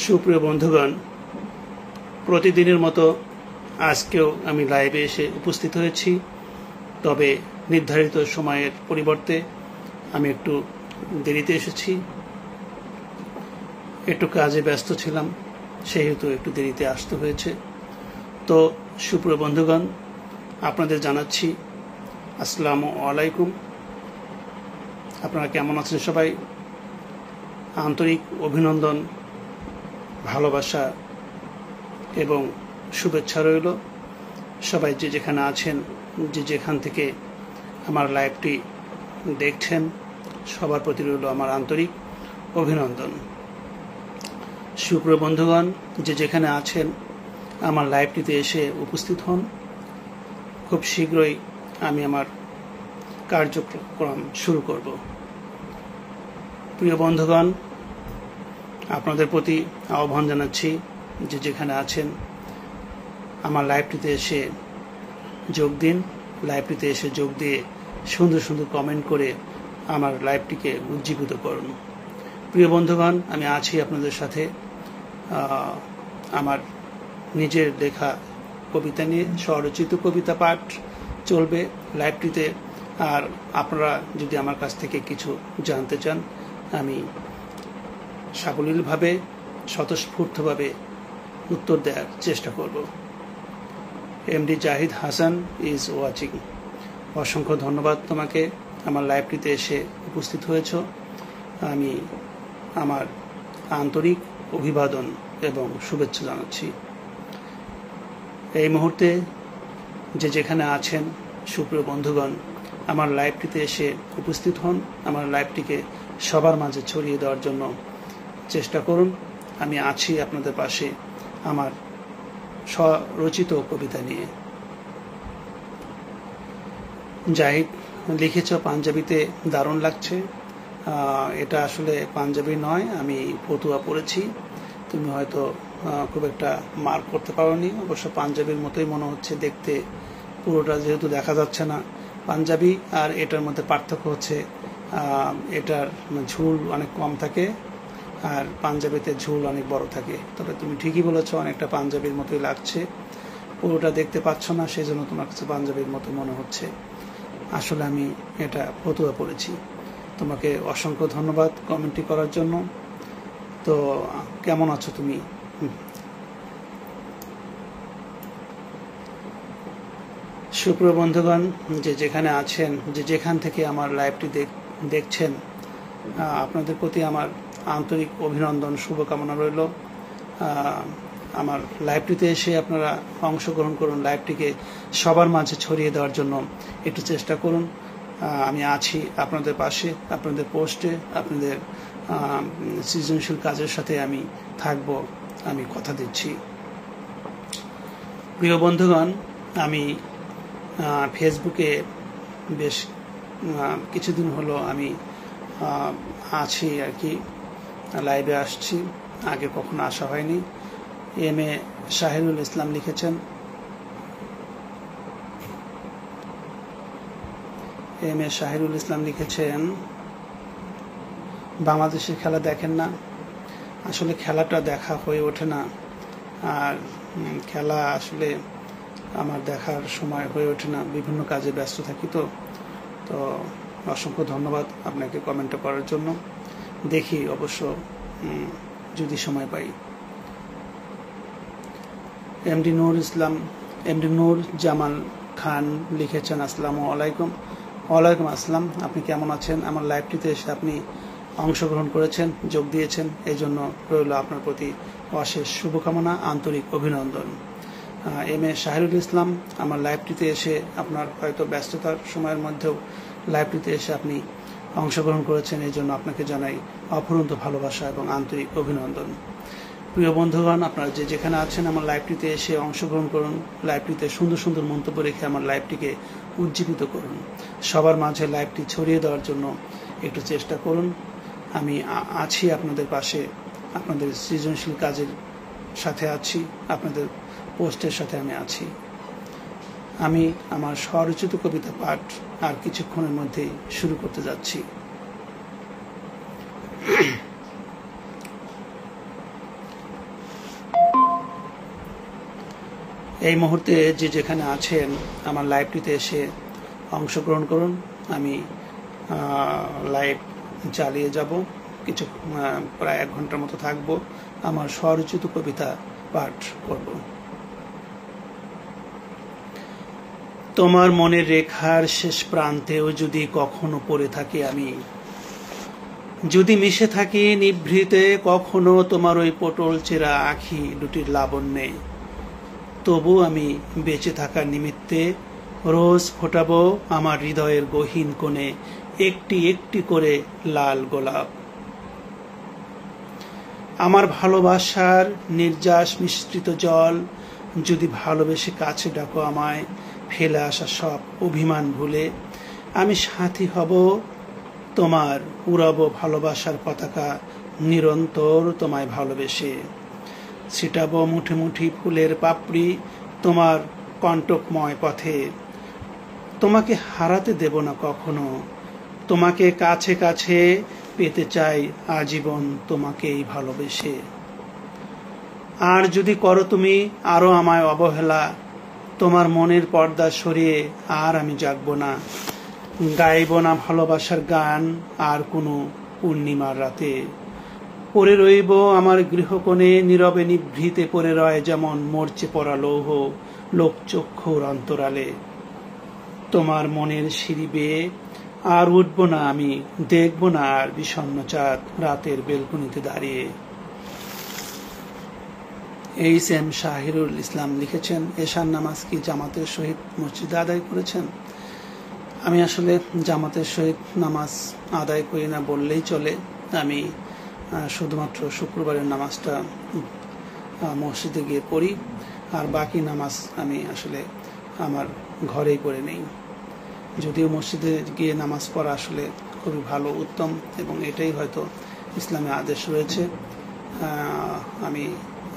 সুপ্রিয় বন্ধুগণ, প্রতিদিনের মতো আজকেও আমি লাইভে এসে উপস্থিত হয়েছি। তবে নির্ধারিত সময়ের পরিবর্তে আমি একটু দেরিতে এসেছি। একটু কাজে ব্যস্ত ছিলাম, সেহেতু একটু দেরিতে আসতে হয়েছে। তো সুপ্রিয় বন্ধুগণ, আপনাদের জানাচ্ছি আসসালামু আলাইকুম। আপনারা কেমন আছেন? সবাই আন্তরিক অভিনন্দন, ভালোবাসা এবং শুভেচ্ছা রইল। সবাই যে যেখানে আছেন, যে যেখান থেকে আমার লাইভটি দেখছেন, সবার প্রতি রইল আমার আন্তরিক অভিনন্দন। সুপ্রিয় বন্ধুগণ, যে যেখানে আছেন আমার লাইভটিতে এসে উপস্থিত হন। খুব শীঘ্রই আমি আমার কার্যক্রম শুরু করব। প্রিয় বন্ধুগণ, আপনাদের প্রতি আহ্বান জানাচ্ছি, যে যেখানে আছেন আমার লাইভটিতে এসে যোগ দিন। লাইভটিতে এসে যোগ দিয়ে সুন্দর সুন্দর কমেন্ট করে আমার লাইভটিকে উজ্জীবিত করুন। প্রিয় বন্ধুগণ, আমি আছি আপনাদের সাথে আমার নিজের লেখা কবিতা নিয়ে। স্বরচিত কবিতা পাঠ চলবে লাইভটিতে। আর আপনারা যদি আমার কাছ থেকে কিছু জানতে চান, আমি সাবলীলভাবে স্বতঃস্ফূর্তভাবে উত্তর দেওয়ার চেষ্টা করব। MD Zahid Hasan is watching. অসংখ্য ধন্যবাদ তোমাকে আমার লাইভটিতে এসে উপস্থিত হয়েছ। আমি আমার আন্তরিক অভিবাদন এবং শুভেচ্ছা জানাচ্ছি। এই মুহূর্তে যে যেখানে আছেন সুপ্রিয় বন্ধুগণ, আমার লাইভটিতে এসে উপস্থিত হন। আমার লাইভটিকে সবার মাঝে ছড়িয়ে দেওয়ার জন্য চেষ্টা করুন। আমি আছি আপনাদের পাশে আমার স্বরচিত কবিতা নিয়ে। জাহিদ লিখেছ পাঞ্জাবিতে, দারুণ লাগছে। এটা আসলে পাঞ্জাবি নয়, আমি ফতুয়া পড়েছি। তুমি হয়তো খুব একটা মার্ক করতে পারোনি। অবশ্য পাঞ্জাবির মতোই মনে হচ্ছে দেখতে, পুরোটা যেহেতু দেখা যাচ্ছে না। পাঞ্জাবি আর এটার মধ্যে পার্থক্য হচ্ছে এটার ঝুল অনেক কম থাকে আর পাঞ্জাবিতে ঝুল অনেক বড় থাকে। তবে তুমি ঠিকই বলেছ, অনেকটা পাঞ্জাবির মতোই লাগছে। পুরোটা দেখতে পাচ্ছ না, সেই জন্য তোমার কাছে পাঞ্জাবির মতো মনে হচ্ছে। আসলে আমি এটা ফতুয়া পড়েছি। তোমাকে অসংখ্য ধন্যবাদ কমেন্টটি করার জন্য। তো কেমন আছো তুমি? সুপ্রিয় বন্ধুগণ, যে যেখানে আছেন, যে যেখান থেকে আমার লাইভটি দেখছেন, আপনাদের প্রতি আমার আন্তরিক অভিনন্দন, শুভকামনা রইল। আমার লাইভটিতে এসে আপনারা অংশগ্রহণ করুন। লাইভটিকে সবার মাঝে ছড়িয়ে দেওয়ার জন্য একটু চেষ্টা করুন। আমি আছি আপনাদের পাশে, আপনাদের পোস্টে, আপনাদের সৃজনশীল কাজের সাথে আমি থাকব, আমি কথা দিচ্ছি। প্রিয় বন্ধুগণ, আমি ফেসবুকে বেশ কিছুদিন হলো আমি আছি আর কি, লাইভে আসছি। আগে কখনো আসা হয়নি। এম এ শাহিরুল ইসলাম লিখেছেন, এম এ শাহিরুল ইসলাম লিখেছেন, বাংলাদেশের খেলা দেখেন না। আসলে খেলাটা দেখা হয়ে ওঠে না, আর খেলা আসলে আমার দেখার সময় হয়ে ওঠে না, বিভিন্ন কাজে ব্যস্ত থাকি। তো অসংখ্য ধন্যবাদ আপনাকে কমেন্ট করার জন্য। দেখি অবশ্য যদি সময় পাই। এমডি নূর জামাল খান লিখেছেন, আসসালামু আলাইকুম। ওয়ালাইকুম আসসালাম। আপনি কেমন আছেন? আমার লাইভটিতে এসে আপনি অংশগ্রহণ করেছেন, যোগ দিয়েছেন, এই জন্য রইল আপনার প্রতি অশেষ শুভকামনা, আন্তরিক অভিনন্দন। এম এ শাহিরুল ইসলাম, আমার লাইভটিতে এসে আপনার হয়তো ব্যস্ততার সময়ের মধ্যেও লাইভটিতে এসে আপনি অংশগ্রহণ করেছেন, এই জন্য আপনাকে জানাই অফুরন্ত ভালোবাসা এবং আন্তরিক অভিনন্দন। প্রিয় বন্ধুগণ, আপনারা যে যেখানে আছেন আমার লাইভটিতে এসে অংশগ্রহণ করুন। লাইভটিতে সুন্দর সুন্দর মন্তব্য রেখে আমার লাইভটিকে উজ্জীবিত করুন। সবার মাঝে লাইভটি ছড়িয়ে দেওয়ার জন্য একটু চেষ্টা করুন। আমি আছি আপনাদের পাশে, আপনাদের সৃজনশীল কাজের সাথে আছি, আপনাদের পোস্টের সাথে আমি আছি। আমি আমার স্বরচিত কবিতা পাঠ আর কিছুক্ষণের মধ্যেই শুরু করতে যাচ্ছি। এই মুহূর্তে যে যেখানে আছেন আমার লাইভটিতে এসে অংশগ্রহণ করুন। আমি লাইভ চালিয়ে যাব, কিছু প্রায় 1 ঘন্টার মতো থাকব, আমার স্বরচিত কবিতা পাঠ করব। তোমার মনের রেখার শেষ প্রান্তেও যদি কখনো পড়ে থাকি আমি, যদি মিশে থাকি নিভৃতে কখনো তোমার ওই পটল চেরা আঁখি দুটির লাবণ্যে, তবু আমি বেঁচে থাকার নিমিত্তে রোজ ফোটাবো আমার হৃদয়ের গহীন কোণে একটি একটি করে লাল গোলাপ। আমার ভালোবাসার নির্যাস মিশ্রিত জল যদি ভালোবেসে কাছে ডাকো আমায়, ফেলে আসা সব অভিমান ভুলে আমি সাথী হব তোমার, উড়াবো ভালোবাসার পতাকা নিরন্তর তোমায় ভালোবেসে। ছিটাবো মুঠি মুঠি ফুলের পাপড়ি তোমার কণ্টকময় পথে, তোমাকে হারাতে দেব না কখনো, তোমাকে কাছে কাছে পেতে চাই আজীবন তোমাকেই ভালোবেসে। আর যদি করো তুমি আরো আমায় অবহেলা, তোমার মনের পর্দা সরিয়ে আর আমি জাগবো না, গাইব না ভালোবাসার গান আর কোনো পূর্ণিমার রাতে। পড়ে রইব আমার গৃহকোণে নীরবে নিভৃতে পড়ে রয় যেমন মরচে পড়া লৌহ লোকচক্ষুর অন্তরালে। তোমার মনের সিঁড়ি বেয়ে আর উঠব না আমি, দেখব না আর বিষণ্ণ চাঁদ রাতের বেলকুনিতে দাঁড়িয়ে। এইচ.এম. শাহিরুল ইসলাম লিখেছেন, এশার নামাজ কি জামাতের সহিত মসজিদে আদায় করেছেন? আমি আসলে জামাতের সহিত নামাজ আদায় করি না বললেই চলে। আমি শুধুমাত্র শুক্রবারের নামাজটা মসজিদে গিয়ে পড়ি, আর বাকি নামাজ আমি আসলে আমার ঘরেই পড়ে নেই। যদিও মসজিদে গিয়ে নামাজ পড়া আসলে খুবই ভালো, উত্তম, এবং এটাই হয়তো ইসলামে আদেশ রয়েছে। আমি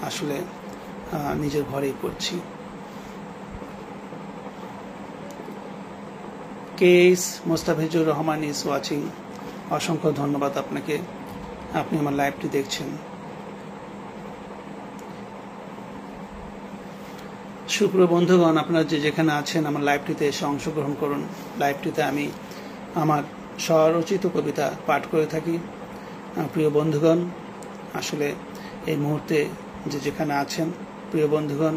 আসলে নিজের ঘরেই পড়ছি। কেস মোস্তাফিজুর রহমান ইজ ওয়াচিং, অসংখ্য ধন্যবাদ আপনাকে, আপনি আমার লাইভটি দেখছেন। সুপ্রিয় বন্ধুগণ, আপনারা যে যেখানে আছেন আমার লাইভটিতে এসে অংশগ্রহণ করুন। লাইভটিতে আমি আমার স্বরচিত কবিতা পাঠ করে থাকি। প্রিয় বন্ধুগণ, আসলে এই মুহূর্তে যে যেখানে আছেন প্রিয় বন্ধুগণ,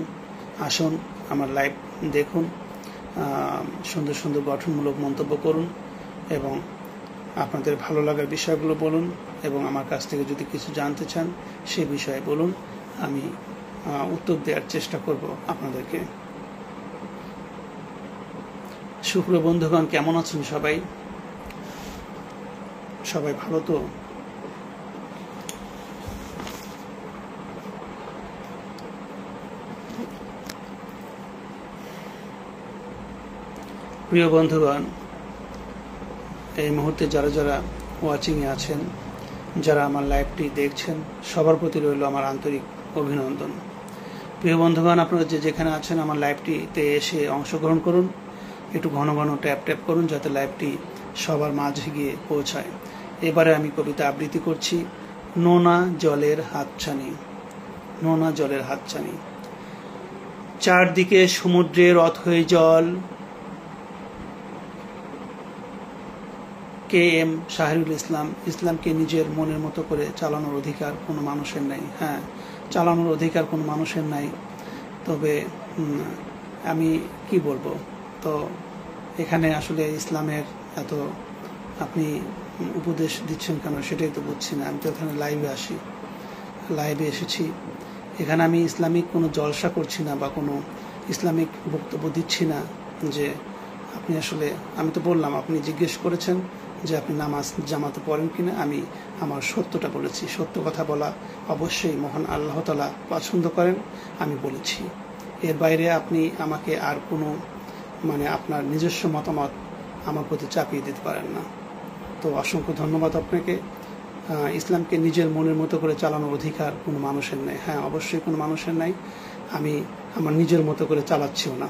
আসুন আমার লাইভ দেখুন, সুন্দর সুন্দর গঠনমূলক মন্তব্য করুন এবং আপনাদের ভালো লাগার বিষয়গুলো বলুন, এবং আমার কাছ থেকে যদি কিছু জানতে চান সে বিষয়ে বলুন, আমি উত্তর দেওয়ার চেষ্টা করব আপনাদেরকে। সুপ্রিয় বন্ধুগণ, কেমন আছেন সবাই? সবাই ভালো তো? প্রিয় বন্ধুগণ, এই মুহূর্তে যারা যারা ওয়াচিংয়ে আছেন, যারা আমার লাইভটি দেখছেন, সবার প্রতি রইল আমার আন্তরিক অভিনন্দন। প্রিয় বন্ধুগণ, আপনারা যে যেখানে আছেন আমার লাইভটিতে এসে অংশগ্রহণ করুন, একটু ঘন ঘন ট্যাপ ট্যাপ করুন যাতে লাইভটি সবার মাঝে গিয়ে পৌঁছায়। এবারে আমি কবিতা আবৃত্তি করছি, নোনা জলের হাতছানি। নোনা জলের হাতছানি। চারদিকে সমুদ্রের অথই জল। কে.এম. শাহিরুল ইসলাম, ইসলামকে নিজের মনের মতো করে চালানোর অধিকার কোনো মানুষের নাই। হ্যাঁ, চালানোর অধিকার কোনো মানুষের নাই, তবে আমি কি বলবো, তো এখানে আসলে ইসলামের এত আপনি উপদেশ দিচ্ছেন কেন সেটাই তো বুঝছি না। আমি তো এখানে লাইভে এসেছি, এখানে আমি ইসলামিক কোনো জলসা করছি না বা কোনো ইসলামিক বক্তব্য দিচ্ছি না। যে আপনি আসলে, আমি তো বললাম, আপনি জিজ্ঞেস করেছেন যে আপনি নামাজ জামাতে পড়েন কিনা, আমি আমার সত্যটা বলেছি। সত্য কথা বলা অবশ্যই মহান আল্লাহ তাআলা পছন্দ করেন, আমি বলেছি। এর বাইরে আপনি আমাকে আর কোনো আপনার নিজস্ব মতামত আমার প্রতি চাপিয়ে দিতে পারেন না। তো অসংখ্য ধন্যবাদ আপনাকে। ইসলামকে নিজের মনের মতো করে চালানোর অধিকার কোনো মানুষের নেই। হ্যাঁ, অবশ্যই কোনো মানুষের নাই, আমি আমার নিজের মতো করে চালাচ্ছিও না।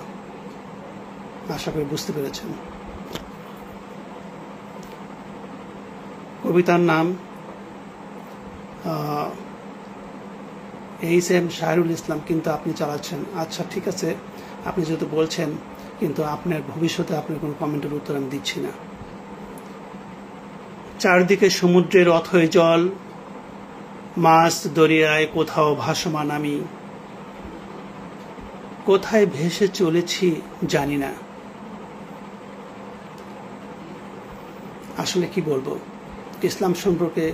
আশা করি বুঝতে পেরেছেন। কবিতার নাম এইচ.এম. শাহরুল ইসলাম কিন্তু আপনি চালাচ্ছেন। আচ্ছা ঠিক আছে, আপনি যেহেতু বলছেন, কিন্তু আপনার ভবিষ্যতে আপনার কোনো কমেন্টের উত্তর আমি দিচ্ছি না। চারদিকে সমুদ্রের অথই জল, মাছ দরিয়ায় কোথাও ভাসমান আমি, কোথায় ভেসে চলেছি জানি না। আসলে কি বলবো, ইসলাম সম্পর্কে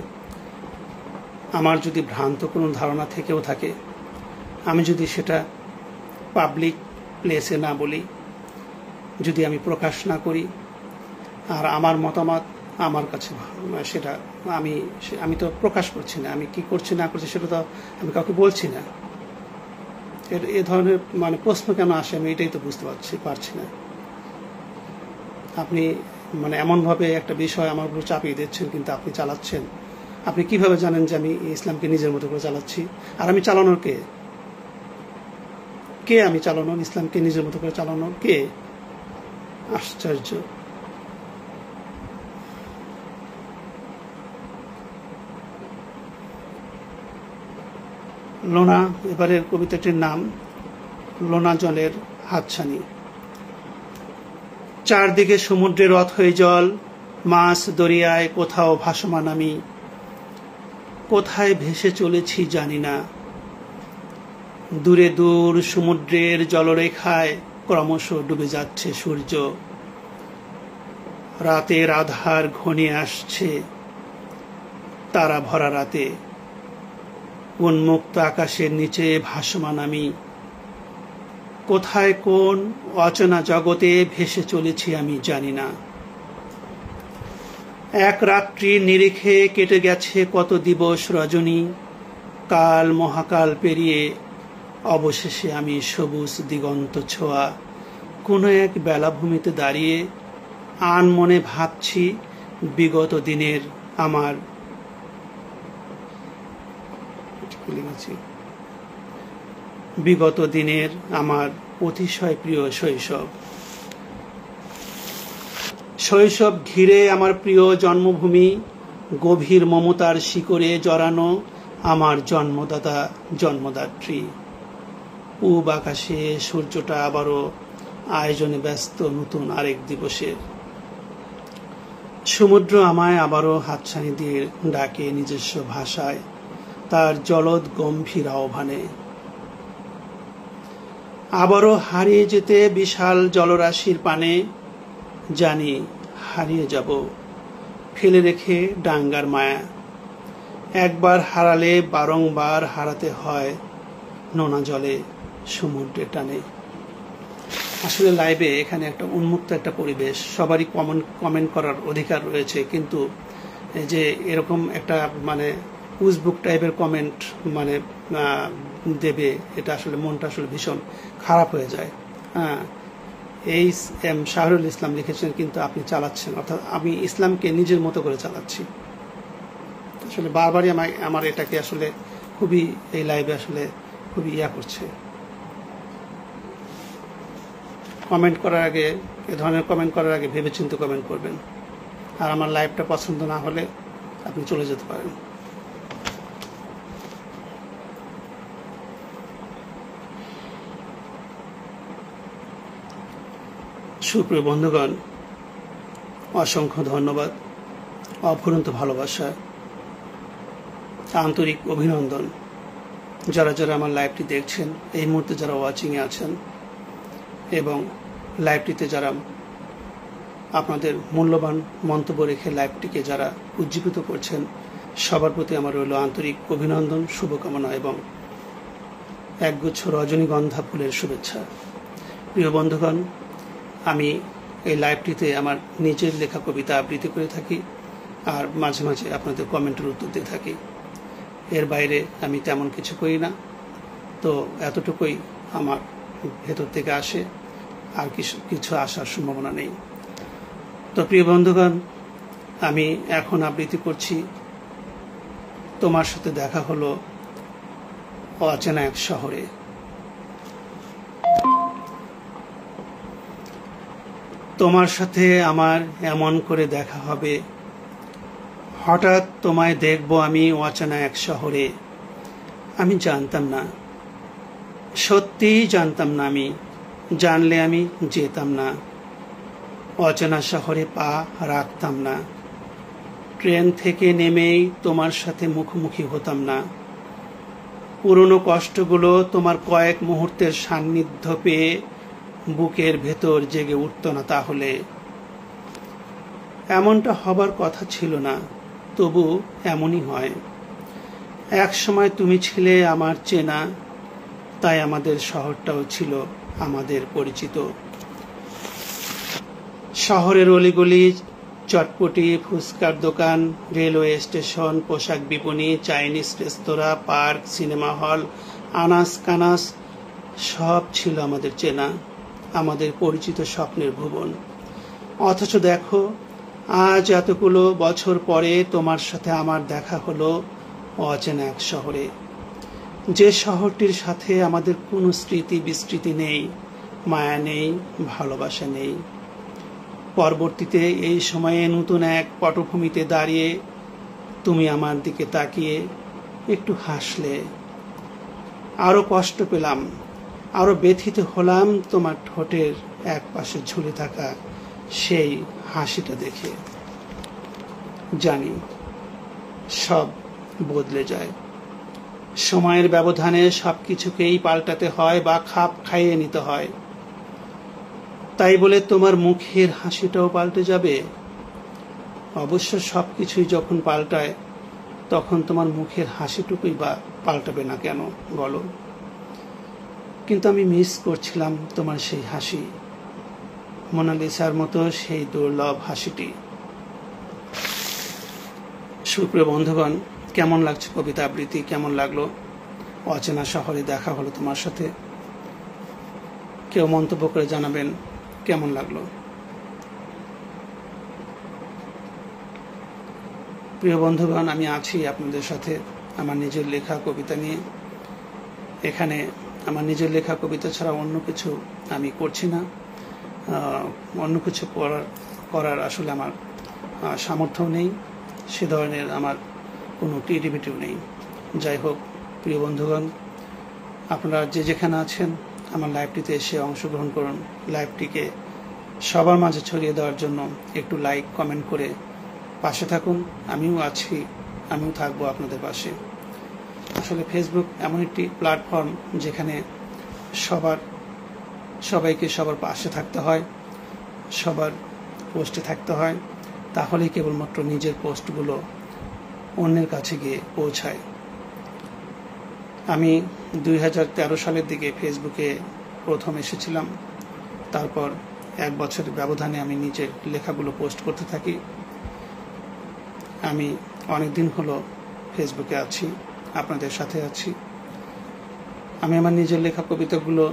আমার যদি ভ্রান্ত কোনো ধারণা থেকেও থাকে, আমি যদি সেটা পাবলিক প্লেসে না বলি, যদি আমি প্রকাশ না করি, আর আমার মতামত আমার কাছে সেটা আমি তো প্রকাশ করছি না, আমি কি করছি না করছি সেটা তো আমি কাউকে বলছি না। এ ধরনের প্রশ্ন কেন আসে আমি এটাই তো বুঝতে পারছি না। আপনি এমনভাবে একটা বিষয় আমার উপর চাপিয়ে দিচ্ছেন, কিন্তু আপনি চালাচ্ছেন। আপনি কিভাবে জানেন যে আমি ইসলামকে নিজের মতো করে চালাচ্ছি? আর আমি চালানোর কে আমি চালানোর? ইসলামকে নিজের মতো করে চালানোর কে? আশ্চর্য। লোনা, এবারের কবিতাটির নাম লোনা জলের হাতছানি। চারদিকে সমুদ্রের অথই জল, মাছ দরিয়ায় কোথাও ভাসমান আমি, কোথায় ভেসে চলেছি জানি না। দূরে দূর সমুদ্রের জলরেখায় ক্রমশ ডুবে যাচ্ছে সূর্য, রাতের আধার ঘনিয়ে আসছে তারা ভরা রাতে। উন্মুক্ত আকাশের নিচে ভাসমান আমি, কোথায় কোন অচেনা জগতে ভেসে চলেছি আমি জানি না। এক রাত্রির নিরিখে কেটে গেছে কত দিবস রজনী, কাল মহাকাল পেরিয়ে অবশেষে আমি সবুজ দিগন্ত ছোঁয়া কোনো এক বেলাভূমিতে দাঁড়িয়ে আনমনে ভাবছি বিগত দিনের আমার অতিশয় প্রিয় শৈশব ঘিরে আমার প্রিয় জন্মভূমি, গভীর মমতার শিকড়ে জড়ানো আমার জন্মদাতা জন্মদাত্রী। পূব আকাশে সূর্যটা আবারও আয়োজনে ব্যস্ত নতুন আরেক দিবসের। সমুদ্র আমায় আবারও হাতছানি দিয়ে ডাকে নিজস্ব ভাষায়, তার জলদ গম্ভীর আহ্বানে। আবারও হারিয়ে যেতে বিশাল জলরাশির পানে, জানি হারিয়ে যাব ফেলে রেখে ডাঙ্গার মায়া। একবার হারালে বারংবার হারাতে হয় নোনা জলে সমুদ্রের টানে। আসলে লাইভে এখানে একটা উন্মুক্ত একটা পরিবেশ, সবারই কমেন্ট করার অধিকার রয়েছে, কিন্তু যে এরকম একটা উজবুক টাইপের কমেন্ট দেবে, এটা আসলে মনটা আসলে ভীষণ খারাপ হয়ে যায়। হ্যাঁ, এইচ.এম. শাহরুল ইসলাম লিখেছেন, কিন্তু আপনি চালাচ্ছেন, অর্থাৎ আমি ইসলামকে নিজের মতো করে চালাচ্ছি। আসলে বারবারই আমার এটাকে আসলে খুবই, এই লাইভে আসলে খুবই করছে। কমেন্ট করার আগে, এ ধরনের কমেন্ট করার আগে ভেবেচিন্তে কমেন্ট করবেন। আর আমার লাইভটা পছন্দ না হলে আপনি চলে যেতে পারেন। সুপ্রিয় বন্ধুগণ, অসংখ্য ধন্যবাদ, অফুরন্ত ভালোবাসা, আন্তরিক অভিনন্দন। যারা যারা আমার লাইভটি দেখছেন, এই মুহূর্তে যারা ওয়াচিংয়ে আছেন এবং লাইভটিতে যারা আপনাদের মূল্যবান মন্তব্য রেখে লাইভটিকে যারা উজ্জীবিত করছেন, সবার প্রতি আমার রইল আন্তরিক অভিনন্দন, শুভকামনা এবং একগুচ্ছ রজনীগন্ধা ফুলের শুভেচ্ছা। প্রিয় বন্ধুগণ, আমি এই লাইভটিতে আমার নিজের লেখা কবিতা আবৃত্তি করে থাকি, আর মাঝে মাঝে আপনাদের কমেন্টের উত্তর দিয়ে থাকি। এর বাইরে আমি তেমন কিছু করি না। তো এতটুকুই আমার ভেতর থেকে আসে, আর কিছু আসার সম্ভাবনা নেই। তো প্রিয় বন্ধুগণ, আমি এখন আবৃত্তি করছি তোমার সাথে দেখা হলো অচেনা এক শহরে। তোমার সাথে আমার এমন করে দেখা হবে, হঠাৎ তোমায় দেখব আমি অচেনা এক শহরে। আমি জানতাম না, সত্যিই জানতাম না, আমি জানলে আমি যেতাম না। অচেনা শহরে পা রাখতাম না। ট্রেন থেকে নেমেই তোমার সাথে মুখোমুখি হতাম না। পুরনো কষ্টগুলো তোমার কয়েক মুহূর্তের সান্নিধ্য পেয়ে বুকের ভেতর জেগে উঠত না তাহলে? এমনটা হবার কথা ছিল না, তবু এমনই হয়। এক সময় তুমি ছিলে আমার চেনা, তাই আমাদের শহরটাও ছিল আমাদের পরিচিত। শহরের অলিগলি, চটপটি, ফুচকার দোকান, রেলওয়ে স্টেশন, পোশাক বিপণী, চাইনিজ রেস্তোরাঁ, পার্ক, সিনেমা হল, আনাস কানাস সব ছিল আমাদের চেনা, আমাদের পরিচিত স্বপ্নের ভুবন। অথচ দেখো, আজ এতগুলো বছর পরে তোমার সাথে আমার দেখা হলো অচেনা এক শহরে। যে শহরটির সাথে আমাদের কোনো স্মৃতি বিস্মৃতি নেই, মায়া নেই, ভালোবাসা নেই। পরবর্তীতে এই সময়ে নতুন এক পটভূমিতে দাঁড়িয়ে তুমি আমার দিকে তাকিয়ে একটু হাসলে। আরো কষ্ট পেলাম, আরো ব্যথিত হলাম তোমার ঠোঁটের এক পাশে ঝুলে থাকা সেই হাসিটা দেখে। জানি সব বদলে যায়, সময়ের ব্যবধানে সবকিছুকেই পাল্টাতে হয় বা খাপ খাইয়ে নিতে হয়। তাই বলে তোমার মুখের হাসিটাও পাল্টে যাবে? অবশ্য সবকিছুই যখন পাল্টায়, তখন তোমার মুখের হাসিটুকুই বা পাল্টাবে না কেন বলো? কিন্তু আমি মিস করছিলাম তোমার সেই হাসি, মোনালিসার মতো সেই দুর্লভ হাসিটি। সুপ্রিয় বন্ধুগণ, কেমন লাগছে কবিতা আবৃত্তি? কেমন লাগলো? অচেনা শহরে দেখা হলো তোমার সাথে। কেউ মন্তব্য করে জানাবেন কেমন লাগলো। প্রিয় বন্ধুগণ, আমি আছি আপনাদের সাথে আমার নিজের লেখা কবিতা নিয়ে। এখানে আমার নিজের লেখা কবিতা ছাড়া অন্য কিছু আমি করছি না। অন্য কিছু করার আসলে আমার সামর্থ্যও নেই, সে ধরনের আমার কোনো ক্রিয়েটিভিটিও নেই। যাই হোক, প্রিয় বন্ধুগণ, আপনারা যে যেখানে আছেন আমার লাইভটিতে এসে অংশগ্রহণ করুন। লাইভটিকে সবার মাঝে ছড়িয়ে দেওয়ার জন্য একটু লাইক কমেন্ট করে পাশে থাকুন। আমিও আছি, আমিও থাকবো আপনাদের পাশে। আসলে ফেসবুক এমন একটি প্ল্যাটফর্ম যেখানে সবাইকে সবার পাশে থাকতে হয়, সবার পোস্টে থাকতে হয়, তাহলেই কেবলমাত্র নিজের পোস্টগুলো অন্যের কাছে গিয়ে পৌঁছায়। আমি 2013 সালের দিকে ফেসবুকে প্রথম এসেছিলাম। তারপর 1 বছরের ব্যবধানে আমি নিজের লেখাগুলো পোস্ট করতে থাকি। আমি অনেকদিন হলো ফেসবুকে আছি, আপনাদের সাথে আছি। আমি আমার নিজের লেখা কবিতাগুলো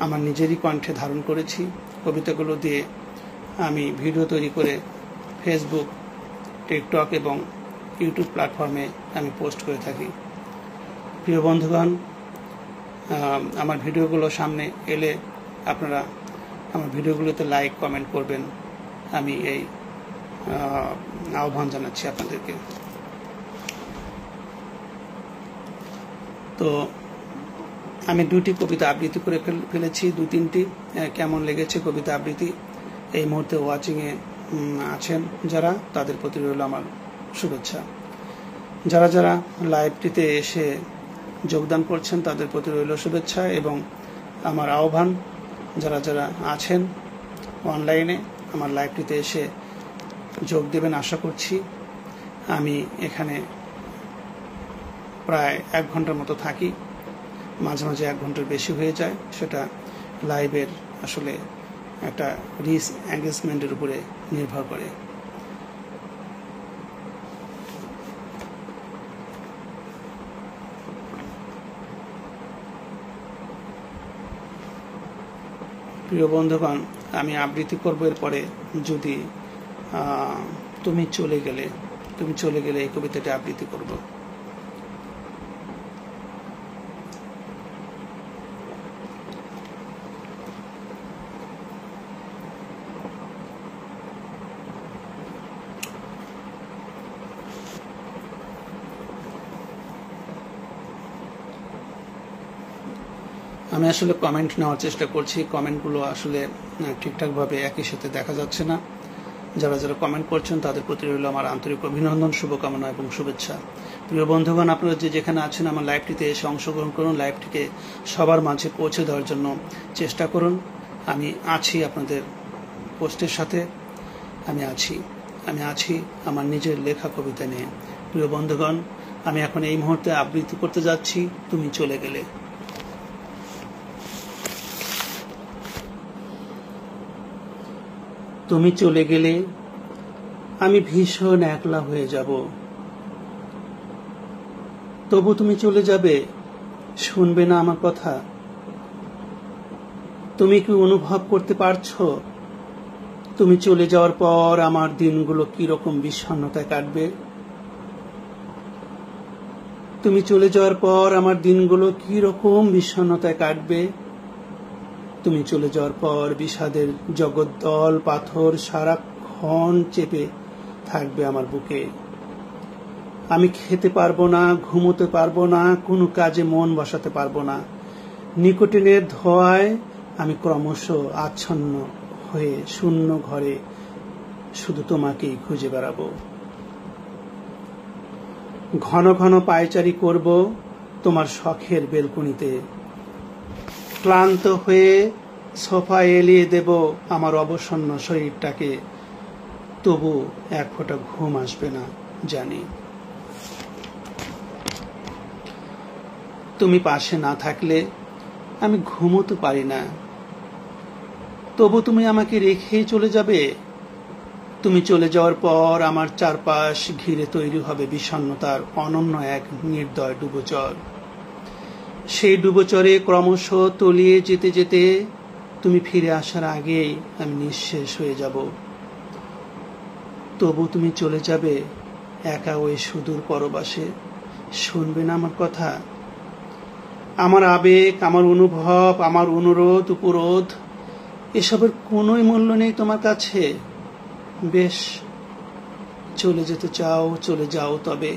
আমার নিজেরই কণ্ঠে ধারণ করেছি। কবিতাগুলো দিয়ে আমি ভিডিও তৈরি করে ফেসবুক, টিকটক এবং ইউটিউব প্ল্যাটফর্মে আমি পোস্ট করে থাকি। প্রিয় বন্ধুগণ, আমার ভিডিওগুলো সামনে এলে আপনারা আমার ভিডিওগুলোতে লাইক কমেন্ট করবেন, আমি এই আহ্বান জানাচ্ছি আপনাদেরকে। তো আমি 2টি কবিতা আবৃত্তি করে ফেলেছি, 2-3টি। কেমন লেগেছে কবিতা আবৃত্তি? এই মুহূর্তে ওয়াচিংয়ে আছেন যারা, তাদের প্রতি রইল আমার শুভেচ্ছা। যারা যারা লাইভটিতে এসে যোগদান করছেন তাদের প্রতি রইল শুভেচ্ছা এবং আমার আহ্বান, যারা যারা আছেন অনলাইনে আমার লাইভটিতে এসে যোগ দেবেন আশা করছি। আমি এখানে প্রায় 1 ঘন্টার মতো থাকি, মাঝে মাঝে 1 ঘন্টার বেশি হয়ে যায়। সেটা লাইভের আসলে একটা রিচ এঙ্গেজমেন্টের উপরে নির্ভর করে। প্রিয় বন্ধুগণ, আমি আবৃত্তি করব এরপরে। যদি তুমি চলে গেলে এই কবিতাটি আবৃত্তি করব। আমি আসলে কমেন্ট নেওয়ার চেষ্টা করছি, কমেন্টগুলো আসলে ঠিকঠাকভাবে একই সাথে দেখা যাচ্ছে না। যারা যারা কমেন্ট করছেন তাদের প্রতি রইল আমার আন্তরিক অভিনন্দন, শুভকামনা এবং শুভেচ্ছা। প্রিয় বন্ধুগণ, আপনারা যে যেখানে আছেন আমার লাইভটিতে এসে অংশগ্রহণ করুন, লাইভটিকে সবার মাঝে পৌঁছে দেওয়ার জন্য চেষ্টা করুন। আমি আছি আপনাদের পোস্টের সাথে, আমি আছি আমার নিজের লেখা কবিতা নিয়ে। প্রিয় বন্ধুগণ, আমি এখন এই মুহূর্তে আবৃত্তি করতে যাচ্ছি, তুমি চলে গেলে। তুমি চলে গেলে আমি ভীষণ একলা হয়ে যাব, তবু তুমি চলে যাবে, শুনবে না আমার কথা। তুমি কি অনুভব করতে পারছো তুমি চলে যাওয়ার পর আমার দিনগুলো কি রকম বিষণ্ণতায় কাটবে? তুমি চলে যাওয়ার পর আমার দিনগুলো কি রকম বিষণ্ণতায় কাটবে? তুমি চলে যাওয়ার পর বিষাদের জগদ্দল পাথর সারাক্ষণ চেপে থাকবে আমার বুকে। আমি খেতে পারবো না, ঘুমোতে পারবো না, কোনো কাজে মন বসাতে পারবো না। নিকোটিনের ধোঁয়ায় আমি ক্রমশ আচ্ছন্ন হয়ে শূন্য ঘরে শুধু তোমাকেই খুঁজে বেড়াবো। ঘন ঘন পায়চারি করব তোমার শখের বেলকনিতে। ক্লান্ত হয়ে সোফায় এলিয়ে দেব আমার অবসন্ন শরীরটাকে, তবু এক ফোঁটা ঘুম আসবে না জানি। তুমি পাশে না থাকলে আমি ঘুমোতে পারি না, তবু তুমি আমাকে রেখেই চলে যাবে। তুমি চলে যাওয়ার পর আমার চারপাশ ঘিরে তৈরি হবে বিষণ্ণতার অনন্য এক নির্দয় ডুবোচর। সেই ডুবোচরে ক্রমশ তলিয়ে যেতে যেতে তুমি ফিরে আসার আগেই আমি নিঃশেষ হয়ে যাব। তবু তুমি চলে যাবে একা ওই সুদূর পরবাসে, শুনবে না আমার কথা। আমার আবেগ, আমার অনুভব, আমার অনুরোধ উপরোধ, এসবের কোনোই মূল্য নেই তোমার কাছে। বেশ, চলে যেতে চাও, চলে যাও, তবে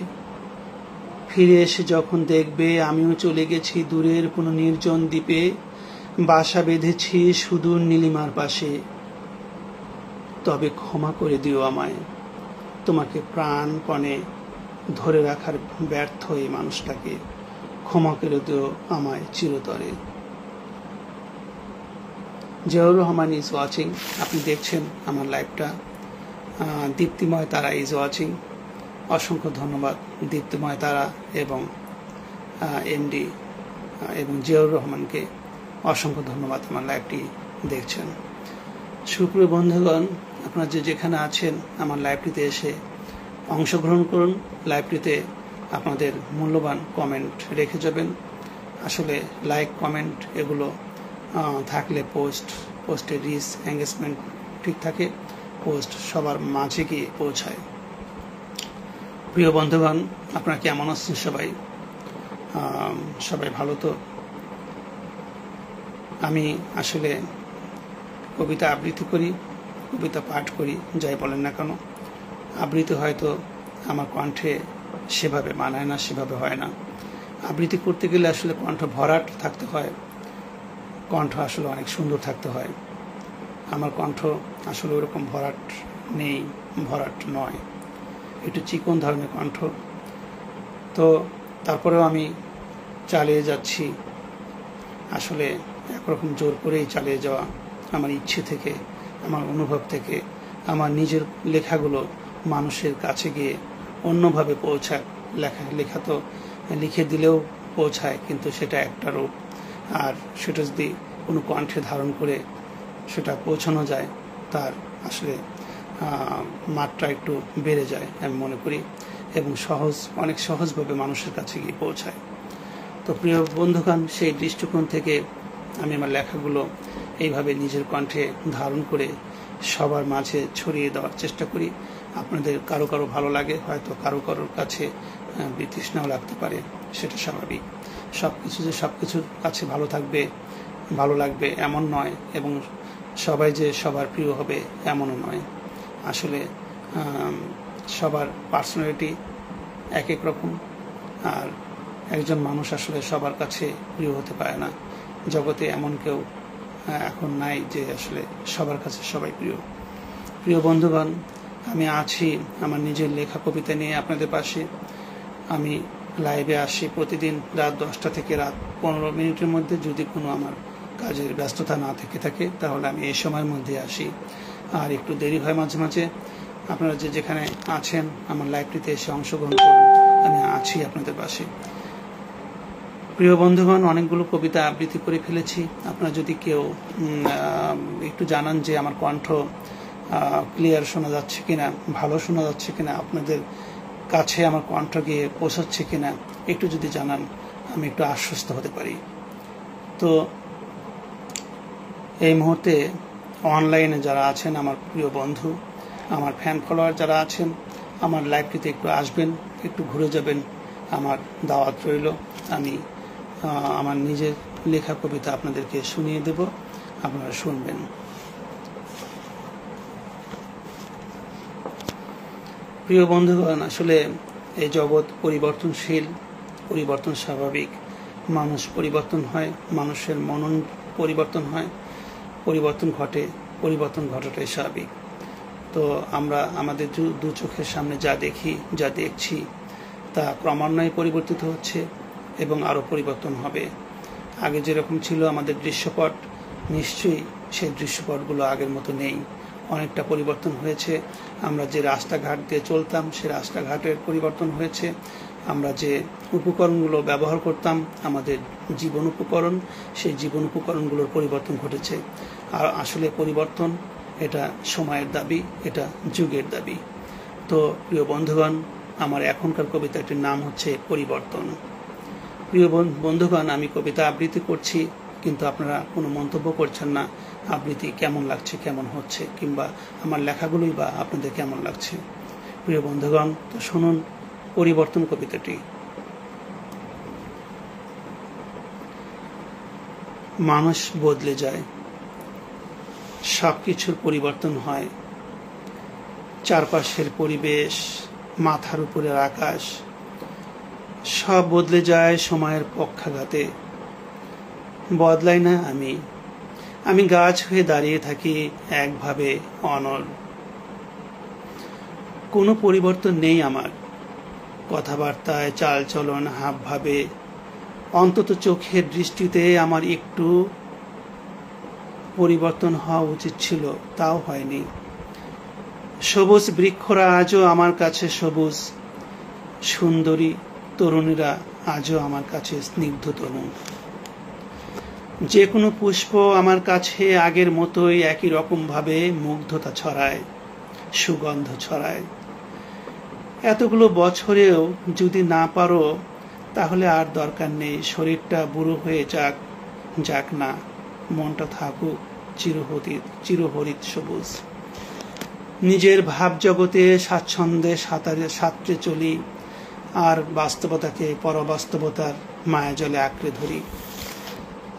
ফিরে এসে যখন দেখবে আমিও চলে গেছি দূরের কোনো নির্জন দ্বীপে, বাসা বেঁধেছি সুদূর নীলিমার পাশে, তবে ক্ষমা করে দিও আমায়। তোমাকে প্রাণপণে ধরে রাখার ব্যর্থ এই মানুষটাকে ক্ষমা করে দিও আমায় চিরতরে। জিয়াউর রহমান ইজ ওয়াচিং, আপনি দেখছেন আমার লাইভটা। দীপ্তিময় তারা ইজ ওয়াচিং, অসংখ্য ধন্যবাদ দীপ্তিময় তারা এবং এমডি এবং জিয়াউর রহমানকে অসংখ্য ধন্যবাদ আমার লাইভটি দেখছেন। সুপ্রিয় বন্ধুগণ, আপনারা যে যেখানে আছেন আমার লাইভটিতে এসে অংশগ্রহণ করুন, লাইভটিতে আপনাদের মূল্যবান কমেন্ট রেখে যাবেন। আসলে লাইক কমেন্ট এগুলো থাকলে পোস্টের রিচ এঙ্গেজমেন্ট ঠিক থাকে, পোস্ট সবার মাঝে গিয়ে পৌঁছায়। প্রিয় বন্ধুগণ, আপনারা কেমন আছেন সবাই? সবাই ভালো তো? আমি আসলে কবিতা আবৃত্তি করি, কবিতা পাঠ করি, যাই বলেন না কেন। আবৃত্তি হয়তো আমার কণ্ঠে সেভাবে মানায় না, সেভাবে হয় না। আবৃত্তি করতে গেলে আসলে কণ্ঠ ভরাট থাকতে হয়, কণ্ঠ আসলে অনেক সুন্দর থাকতে হয়। আমার কণ্ঠ আসলে ওরকম ভরাট নেই, ভরাট নয়, একটু চিকন ধরনের কণ্ঠ। তো তারপরেও আমি চালিয়ে যাচ্ছি, আসলে একরকম জোর করেই চালিয়ে যাওয়া, আমার ইচ্ছে থেকে, আমার অনুভব থেকে, আমার নিজের লেখাগুলো মানুষের কাছে গিয়ে অন্যভাবে পৌঁছায়। লেখা তো লিখে দিলেও পৌঁছায়, কিন্তু সেটা একটা রূপ, আর সেটা যদি কোনো কণ্ঠে ধারণ করে সেটা পৌঁছানো যায়, তার আসলে মাত্রা একটু বেড়ে যায় আমি মনে করি, এবং অনেক সহজভাবে মানুষের কাছে গিয়ে পৌঁছায়। তো প্রিয় বন্ধুগণ, সেই দৃষ্টিকোণ থেকে আমি আমার লেখাগুলো এইভাবে নিজের কণ্ঠে ধারণ করে সবার মাঝে ছড়িয়ে দেওয়ার চেষ্টা করি। আপনাদের কারো কারো ভালো লাগে, হয়তো কারো কারোর কাছে বিতৃষ্ণাও লাগতে পারে, সেটা স্বাভাবিক। সবকিছু যে সবকিছুর কাছে ভালো লাগবে এমন নয়, এবং সবাই যে সবার প্রিয় হবে এমনও নয়। আসলে সবার পার্সোনালিটি এক এক রকম, আর একজন মানুষ আসলে সবার কাছে প্রিয় হতে পারে না। জগতে এমন কেউ এখন নাই যে আসলে সবার কাছে সবাই প্রিয়। প্রিয় বন্ধুগণ, আমি আছি আমার নিজের লেখা কবিতা নিয়ে আপনাদের পাশে। আমি লাইভে আসি প্রতিদিন রাত 10টা থেকে রাত 15 মিনিটের মধ্যে। যদি কোনো আমার কাজের ব্যস্ততা না থেকে থাকে তাহলে আমি এই সময়ের মধ্যে আসি, আর একটু দেরি হয় মাঝে মাঝে। আপনারা যে যেখানে আছেন আমার লাইভটিতে এসে অংশগ্রহণ করুন, আমি আছি আপনাদের পাশে। প্রিয় বন্ধুগণ, অনেকগুলো কবিতা আবৃত্তি করে ফেলেছি। আপনারা যদি কেউ একটু জানান যে আমার কণ্ঠ ক্লিয়ার শোনা যাচ্ছে কিনা, ভালো শোনা যাচ্ছে কিনা, আপনাদের কাছে আমার কণ্ঠ গিয়ে পৌঁছাচ্ছে কিনা, একটু যদি জানান আমি একটু আশ্বস্ত হতে পারি। তো এই মুহূর্তে অনলাইনে যারা আছেন আমার প্রিয় বন্ধু, আমার ফ্যান ফলোয়ার যারা আছেন, আমার লাইভটিতে একটু আসবেন, একটু ঘুরে যাবেন, আমার দাওয়াত রইল। আমি আমার নিজের লেখা কবিতা আপনাদেরকে শুনিয়ে দেব, আপনারা শুনবেন। প্রিয় বন্ধুগণ, আসলে এই জগৎ পরিবর্তনশীল, পরিবর্তন স্বাভাবিক। মানুষ পরিবর্তন হয়, মানুষের মনন পরিবর্তন হয়, পরিবর্তন ঘটে, পরিবর্তন ঘটাটাই স্বাভাবিক। তো আমরা আমাদের দু চোখের সামনে যা দেখি, যা দেখছি, তা ক্রমান্বয়ে পরিবর্তিত হচ্ছে এবং আরও পরিবর্তন হবে। আগে যেরকম ছিল আমাদের দৃশ্যপট, নিশ্চয়ই সেই দৃশ্যপটগুলো আগের মতো নেই, অনেকটা পরিবর্তন হয়েছে। আমরা যে রাস্তাঘাট দিয়ে চলতাম সে রাস্তাঘাটের পরিবর্তন হয়েছে। আমরা যে উপকরণগুলো ব্যবহার করতাম, আমাদের জীবন উপকরণ, সেই জীবন উপকরণগুলোর পরিবর্তন ঘটেছে। আর আসলে পরিবর্তন এটা সময়ের দাবি, এটা যুগের দাবি। তো প্রিয় বন্ধুগণ, আমার এখনকার কবিতাটির নাম হচ্ছে পরিবর্তন। প্রিয় বন্ধুগণ, আমি কবিতা আবৃত্তি করছি, কিন্তু আপনারা কোনো মন্তব্য করছেন না আবৃত্তি কেমন লাগছে, কেমন হচ্ছে, কিংবা আমার লেখাগুলোই বা আপনাদের কেমন লাগছে। প্রিয় বন্ধুগণ, তো শুনুন পরিবর্তন কবিতাটি। মানুষ বদলে যায়, সব কিছুর পরিবর্তন হয়। চারপাশের পরিবেশ, মাথার উপরের আকাশ, সব বদলে যায় সময়ের পক্ষাঘাতে। বদলাই না আমি গাছ হয়ে দাঁড়িয়ে থাকি একভাবে অনড়। কোনো পরিবর্তন নেই আমার কথাবার্তায়, চালচলন, হাবভাবে। অন্তত চোখের দৃষ্টিতে আমার একটু পরিবর্তন হওয়া উচিত ছিল, তাও হয়নি। সবুজ বৃক্ষরা আজও আমার কাছে সবুজ, সুন্দরী তরুণীরা আজও আমার কাছে স্নিগ্ধ তরুণ। যে কোনো পুষ্প আমার কাছে আগের মতোই একই রকম ভাবে মুগ্ধতা ছড়ায়, সুগন্ধ ছড়ায়। এতগুলো বছরেও যদি না পারো তাহলে আর দরকার নেই, শরীরটা বুড়ো হয়ে যাক না, মনটা থাকুক চিরহরিত সবুজ। নিজের ভাব জগতে স্বাচ্ছন্দ্যে সাঁতরে চলি, আর বাস্তবতাকে পরবাস্তবতার মায়াজলে আঁকড়ে ধরি।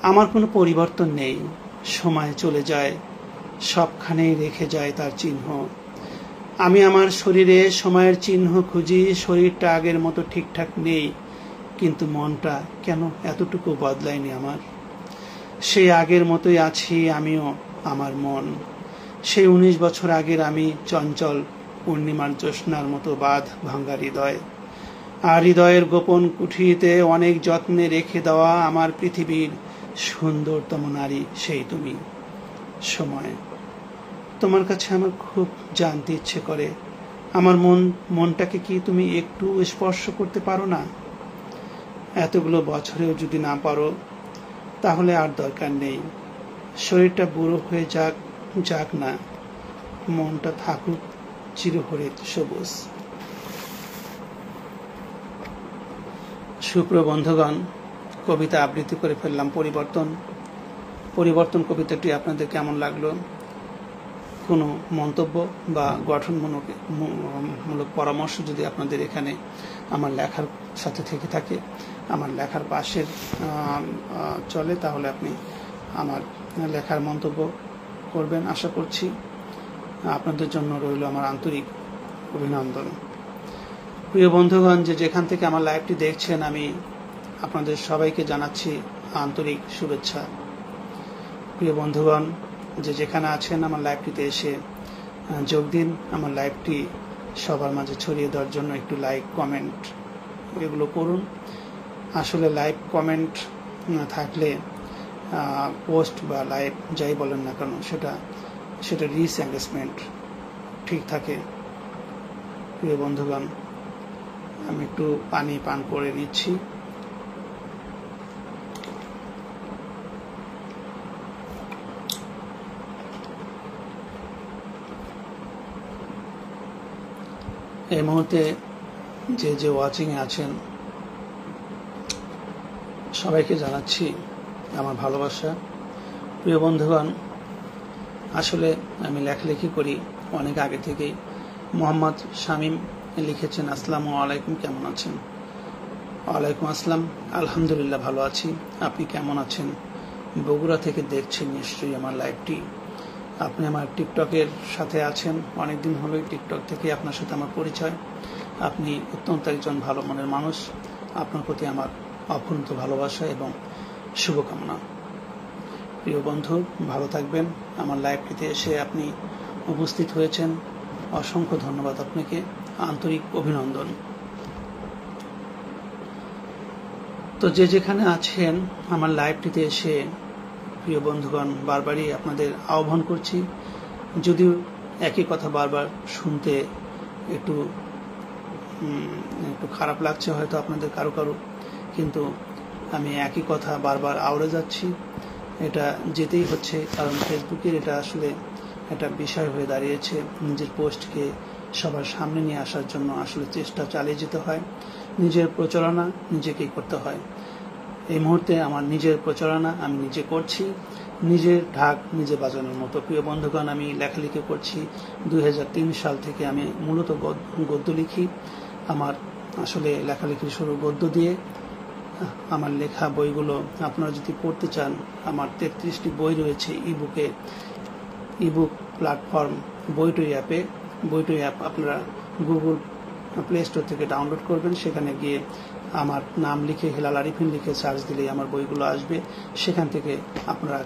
আমার কোনো পরিবর্তন নেই, সময় চলে যায়, সবখানেই রেখে যায় তার চিহ্ন। আমি আমার শরীরে সময়ের চিহ্ন খুঁজি, শরীরটা আগের মতো ঠিকঠাক নেই, কিন্তু মনটা কেন এতটুকু বদলায়নি আমার। সেই আগের মতোই আছি আমিও, আমার মন সেই 19 বছর আগের আমি, চঞ্চল পূর্ণিমার জ্যোৎস্নার মতো বাঁধ ভাঙ্গা হৃদয়। আর হৃদয়ের গোপন কুঠিতে অনেক যত্নে রেখে দেওয়া আমার পৃথিবীর সুন্দরতম নারী সেই তুমি। সময়, তোমার কাছে আমার খুব জানতে ইচ্ছে করে, আমার মনটাকে কি তুমি একটু স্পর্শ করতে পারো না? এতগুলো বছরেও যদি না পারো তাহলে আর দরকার নেই, শরীরটা বুড়ো হয়ে যাক না, মনটা থাকুক চিরহরিত সবুজ। সুপ্রিয় বন্ধুগণ, কবিতা আবৃত্তি করে ফেললাম পরিবর্তন কবিতাটি আপনাদের কেমন লাগলো? কোনো মন্তব্য বা গঠনমূলক পরামর্শ যদি আপনাদের এখানে আমার লেখার সাথে থেকে থাকে, আমার লেখার পাশের চলে, তাহলে আপনি আমার লেখার মন্তব্য করবেন আশা করছি। আপনাদের জন্য রইল আমার আন্তরিক অভিনন্দন। প্রিয় বন্ধুগণ, যেখান থেকে আমার লাইভটি দেখছেন, আমি আপনাদের সবাইকে জানাচ্ছি আন্তরিক শুভেচ্ছা। প্রিয় বন্ধুগণ, যেখানে আছেন আমার লাইভটিতে এসে যোগ দিন। আমার লাইভটি সবার মাঝে ছড়িয়ে দেওয়ার জন্য একটু লাইক, কমেন্ট এগুলো করুন। আসলে লাইক, কমেন্ট থাকলে পোস্ট বা লাইভ যাই বলেন না কেন সেটা রিচ এঙ্গেজমেন্ট ঠিক থাকে। প্রিয় বন্ধুগণ, আমি একটু পানি পান করে নিচ্ছি। এই মুহূর্তে যে ওয়াচিংয়ে আছেন সবাইকে জানাচ্ছি আমার ভালোবাসা। প্রিয় বন্ধুগণ, আসলে আমি লেখালেখি করি অনেক আগে থেকেই। মোহাম্মদ শামীম লিখেছেন, আসসালামু আলাইকুম, কেমন আছেন? ওয়ালাইকুম আসসালাম, আলহামদুলিল্লাহ ভালো আছি। আপনি কেমন আছেন? বগুড়া থেকে দেখছেন নিশ্চয়ই আমার লাইভটি। আপনি আমার টিকটকের সাথে আছেন, অনেকদিন হলো টিকটক থেকে আপনার সাথে আমার পরিচয়। আপনি অত্যন্ত একজন ভালো মনের মানুষ। আপনার প্রতি আমার অফুরন্ত ভালোবাসা এবং শুভকামনা। প্রিয় বন্ধু, ভালো থাকবেন। আমার লাইভটিতে এসে আপনি উপস্থিত হয়েছেন, অসংখ্য ধন্যবাদ আপনাকে, আন্তরিক অভিনন্দন। তো যেখানে আছেন আমার লাইভটিতে এসে প্রিয় বন্ধুগণ, বারবারই আপনাদের আহ্বান করছি, যদিও একই কথা বারবার শুনতে একটু খারাপ লাগছে হয়তো আপনাদের কারো, কিন্তু আমি একই কথা বারবার আওড়ে যাচ্ছি। এটা যেতেই হচ্ছে, কারণ ফেসবুকের এটা আসলে একটা বিষয় হয়ে দাঁড়িয়েছে। নিজের পোস্টকে সবার সামনে নিয়ে আসার জন্য আসলে চেষ্টা চালিয়ে যেতে হয়। নিজের প্রচারণা নিজেকেই করতে হয়। এই মুহূর্তে আমার নিজের প্রচারণা আমি নিজে করছি, নিজের ঢাক নিজে বাজানোর মতো। প্রিয় বন্ধুগণ, আমি লেখালেখি করছি 2003 সাল থেকে। আমি মূলত গদ্য লিখি। আমার আসলে লেখালেখির শুরু গদ্য দিয়ে। আমার লেখা বইগুলো আপনারা যদি পড়তে চান, আমার 33টি বই রয়েছে ইবুক প্ল্যাটফর্ম বইটই অ্যাপে। বইটই অ্যাপ আপনারা গুগল প্লে স্টোর থেকে ডাউনলোড করবেন। সেখানে গিয়ে আমার নাম লিখে, হেলাল আরিফিন লিখে সার্চ দিলেই আমার বইগুলো আসবে। সেখান থেকে আপনারা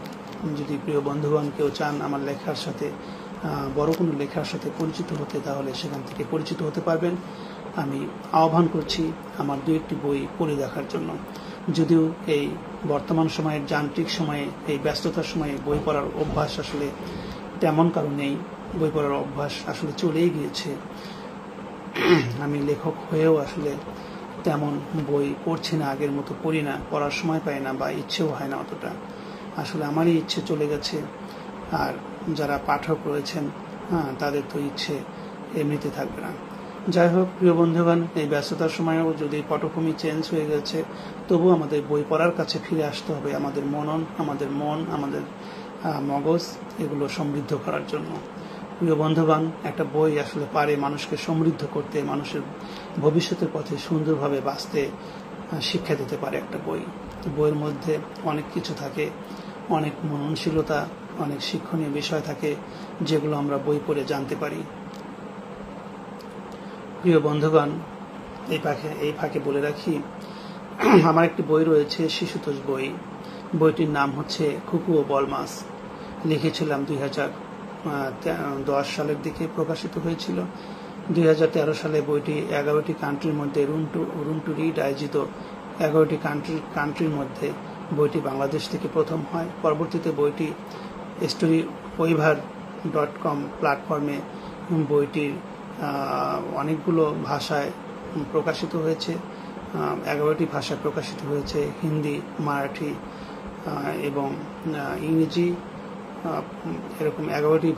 যদি প্রিয় বন্ধুগণ কেউ চান আমার লেখার সাথে, বড় কোনো লেখার সাথে পরিচিত হতে, তাহলে সেখান থেকে পরিচিত হতে পারবেন। আমি আহ্বান করছি আমার 2-1টি বই পড়ে দেখার জন্য। যদিও এই বর্তমান সময়ের যান্ত্রিক সময়ে, এই ব্যস্ততার সময়ে বই পড়ার অভ্যাস আসলে তেমন কারো নেই। বই পড়ার অভ্যাস আসলে চলেই গিয়েছে। আমি লেখক হয়েও আসলে তেমন বই পড়ছি না, আগের মতো পড়ি না, পড়ার সময় পাই না বা ইচ্ছেও হয় না অতটা। আসলে আমারই ইচ্ছে চলে গেছে। আর যারা পাঠক রয়েছেন, তাদের তো ইচ্ছে এমনিতে থাকবে না। যাই হোক প্রিয় বন্ধুগণ, এই ব্যস্ততার সময়েও যদি পটভূমি চেঞ্জ হয়ে গেছে, তবু আমাদের বই পড়ার কাছে ফিরে আসতে হবে। আমাদের মনন, আমাদের মন, আমাদের মগজ এগুলো সমৃদ্ধ করার জন্য। প্রিয় বন্ধুগণ, একটা বই আসলে পারে মানুষকে সমৃদ্ধ করতে, মানুষের ভবিষ্যতের পথে সুন্দরভাবে বাঁচতে শিক্ষা দিতে পারে একটা বই। বইয়ের মধ্যে অনেক কিছু থাকে, অনেক মননশীলতা, অনেক শিক্ষণীয় বিষয় থাকে, যেগুলো আমরা বই পড়ে জানতে পারি। প্রিয় বন্ধুগণ, এই ফাঁকে বলে রাখি, আমার একটি বই রয়েছে, শিশুতোষ বই। বইটির নাম হচ্ছে খুকু ও বলমাস। লিখেছিলাম 2010 সালের দিকে, প্রকাশিত হয়েছিল 2013 সালে। বইটি 11টি কান্ট্রির মধ্যে, রুম টু রিড আয়োজিত 11টি কান্ট্রির মধ্যে বইটি বাংলাদেশ থেকে প্রথম হয়। পরবর্তীতে বইটি storyweaver.com প্ল্যাটফর্মে বইটির অনেকগুলো ভাষায় প্রকাশিত হয়েছে। 11টি ভাষায় প্রকাশিত হয়েছে, হিন্দি, মারাঠি এবং ইংরেজি, এরকম 11টি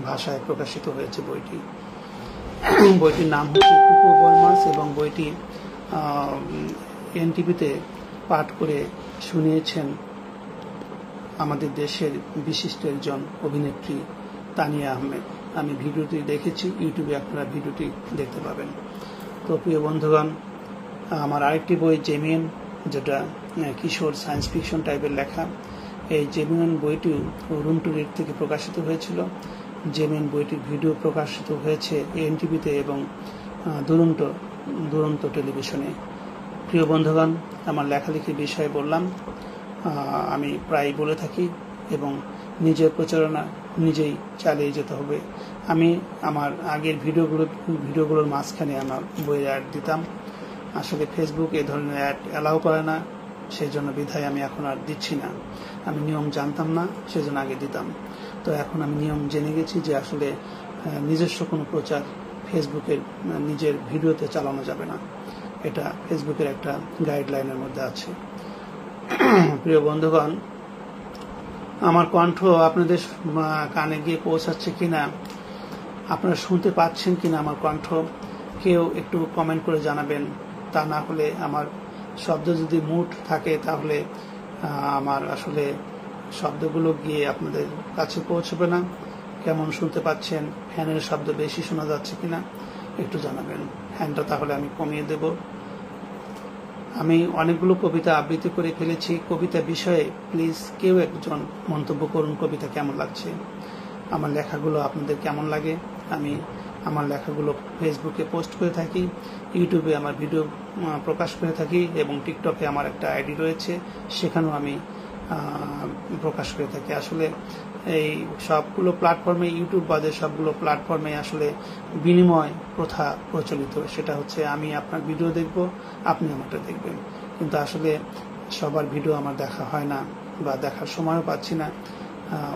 ভাষায় প্রকাশিত হয়েছে বইটি। বইটির নাম হচ্ছে খুকু ও বলমাস, এবং বইটি এনটিভিতে পাঠ করে শুনিয়েছেন আমাদের দেশের বিশিষ্ট একজন অভিনেত্রী তানিয়া আহমেদ। আমি ভিডিওটি দেখেছি, ইউটিউবে আপনারা ভিডিওটি দেখতে পাবেন। তো প্রিয় বন্ধুগণ, আমার আরেকটি বই জেমিয়ন, যেটা কিশোর সায়েন্স ফিকশন টাইপের লেখা। এই জেমিয়ন বইটিও রুম টু রিড থেকে প্রকাশিত হয়েছিল। জেমিয়ন বইটির ভিডিও প্রকাশিত হয়েছে এনটিভিতে এবং দুরন্ত টেলিভিশনে। প্রিয় বন্ধুগণ, আমার লেখালেখির বিষয়ে বললাম। আমি প্রায় বলে থাকি, এবং নিজের প্রচারণা নিজেই চালিয়ে যেতে হবে। আমি আমার আগের ভিডিওগুলোর মাঝখানে আমার বইয়ের অ্যাড দিতাম। আসলে ফেসবুক এ ধরনের অ্যাড অ্যালাউ করে না, সেই জন্য বিধায় আমি এখন আর দিচ্ছি না। আমি নিয়ম জানতাম না, সেজন্য আগে দিতাম। তো এখন আমি নিয়ম জেনে গেছি যে আসলে নিজস্ব কোনো প্রচার ফেসবুকের নিজের ভিডিওতে চালানো যাবে না। এটা ফেসবুকের একটা গাইডলাইনের মধ্যে আছে। প্রিয় বন্ধুগণ, আমার কণ্ঠ আপনাদের কানে গিয়ে পৌঁছাচ্ছে কিনা, আপনারা শুনতে পাচ্ছেন কিনা আমার কণ্ঠ, কেউ একটু কমেন্ট করে জানাবেন। তা না হলে আমার শব্দ যদি মুট থাকে তাহলে আমার আসলে শব্দগুলো গিয়ে আপনাদের কাছে পৌঁছবে না। কেমন শুনতে পাচ্ছেন, ফ্যানের শব্দ বেশি শোনা যাচ্ছে কিনা একটু জানাবেন। ফ্যানটা তাহলে আমি কমিয়ে দেব। আমি অনেকগুলো কবিতা আবৃত্তি করে ফেলেছি। কবিতা বিষয়ে প্লিজ কেউ একজন মন্তব্য করুন, কবিতা কেমন লাগছে, আমার লেখাগুলো আপনাদের কেমন লাগে। আমি আমার লেখাগুলো ফেসবুকে পোস্ট করে থাকি, ইউটিউবে আমার ভিডিও প্রকাশ করে থাকি, এবং টিকটকে আমার একটা আইডি রয়েছে, সেখানেও আমি প্রকাশ করে থাকি। আসলে এই সবগুলো প্ল্যাটফর্মে, ইউটিউব বাদে সবগুলো প্ল্যাটফর্মে আসলে বিনিময় প্রথা প্রচলিত। সেটা হচ্ছে আমি আপনার ভিডিও দেখব, আপনি আমারটা দেখবেন, কিন্তু আসলে সবার ভিডিও আমার দেখা হয় না বা দেখার সময়ও পাচ্ছি না।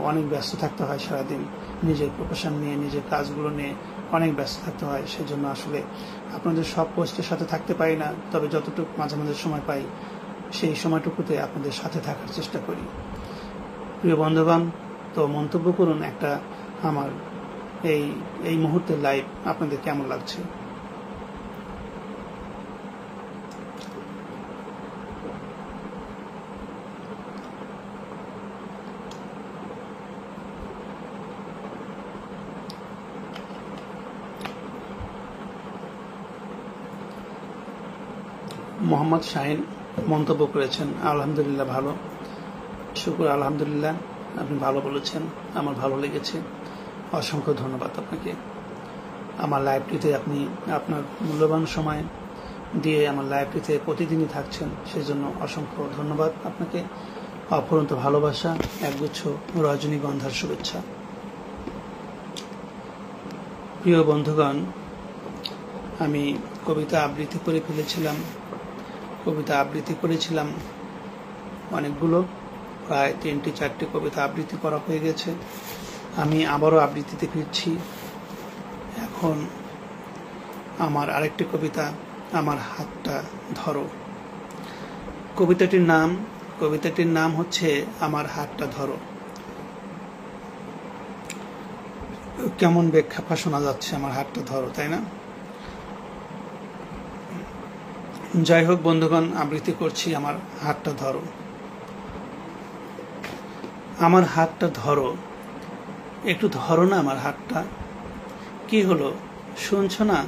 অনেক ব্যস্ত থাকতে হয় সারাদিন, নিজের প্রফেশন নিয়ে, নিজের কাজগুলো নিয়ে অনেক ব্যস্ত থাকতে হয়। সেজন্য আসলে আপনাদের সব পোস্টের সাথে থাকতে পারি না, তবে যতটুকু মাঝে মাঝে সময় পাই সেই সময়টুকুতে আপনাদের সাথে থাকার চেষ্টা করি। প্রিয় বন্ধুগণ, তো মন্তব্য করুন একটা আমার এই মুহূর্তের লাইভ আপনাদের কেমন লাগছে। মোহাম্মদ শাহিন মন্তব্য করেছেন, আলহামদুলিল্লাহ ভালো, শুকর আলহামদুলিল্লাহ, আপনি ভালো বলেছেন, আমার ভালো লেগেছে, অসংখ্য ধন্যবাদ আপনাকে। আমার লাইভটিতে আপনি আপনার মূল্যবান সময় দিয়ে আমার লাইভটিতে প্রতিদিনই থাকছেন, সেজন্য অসংখ্য ধন্যবাদ আপনাকে। অফুরন্ত ভালোবাসা, একগুচ্ছ রজনীগন্ধার শুভেচ্ছা। প্রিয় বন্ধুগণ, আমি কবিতা আবৃত্তি করে ফেলেছিলাম, কবিতা আবৃত্তি করেছিলাম অনেকগুলো, প্রায় 3-4টি কবিতা আবৃত্তি করা হয়ে গেছে। আমি আবারও আবৃত্তিতে ফিরছি। এখন আমার আরেকটি কবিতা, আমার হাতটা ধরো। কবিতাটির নাম হচ্ছে আমার হাতটা ধরো। কেমন ব্যাখ্যা শোনা যাচ্ছে, আমার হাতটা ধরো, তাই না? যাই হোক বন্ধুগণ, আবৃত্তি করছি আমার হাতটা ধরো। আমার হাতটা ধরো, একটু ধরো না আমার হাতটা। কি হলো, শুনছো না,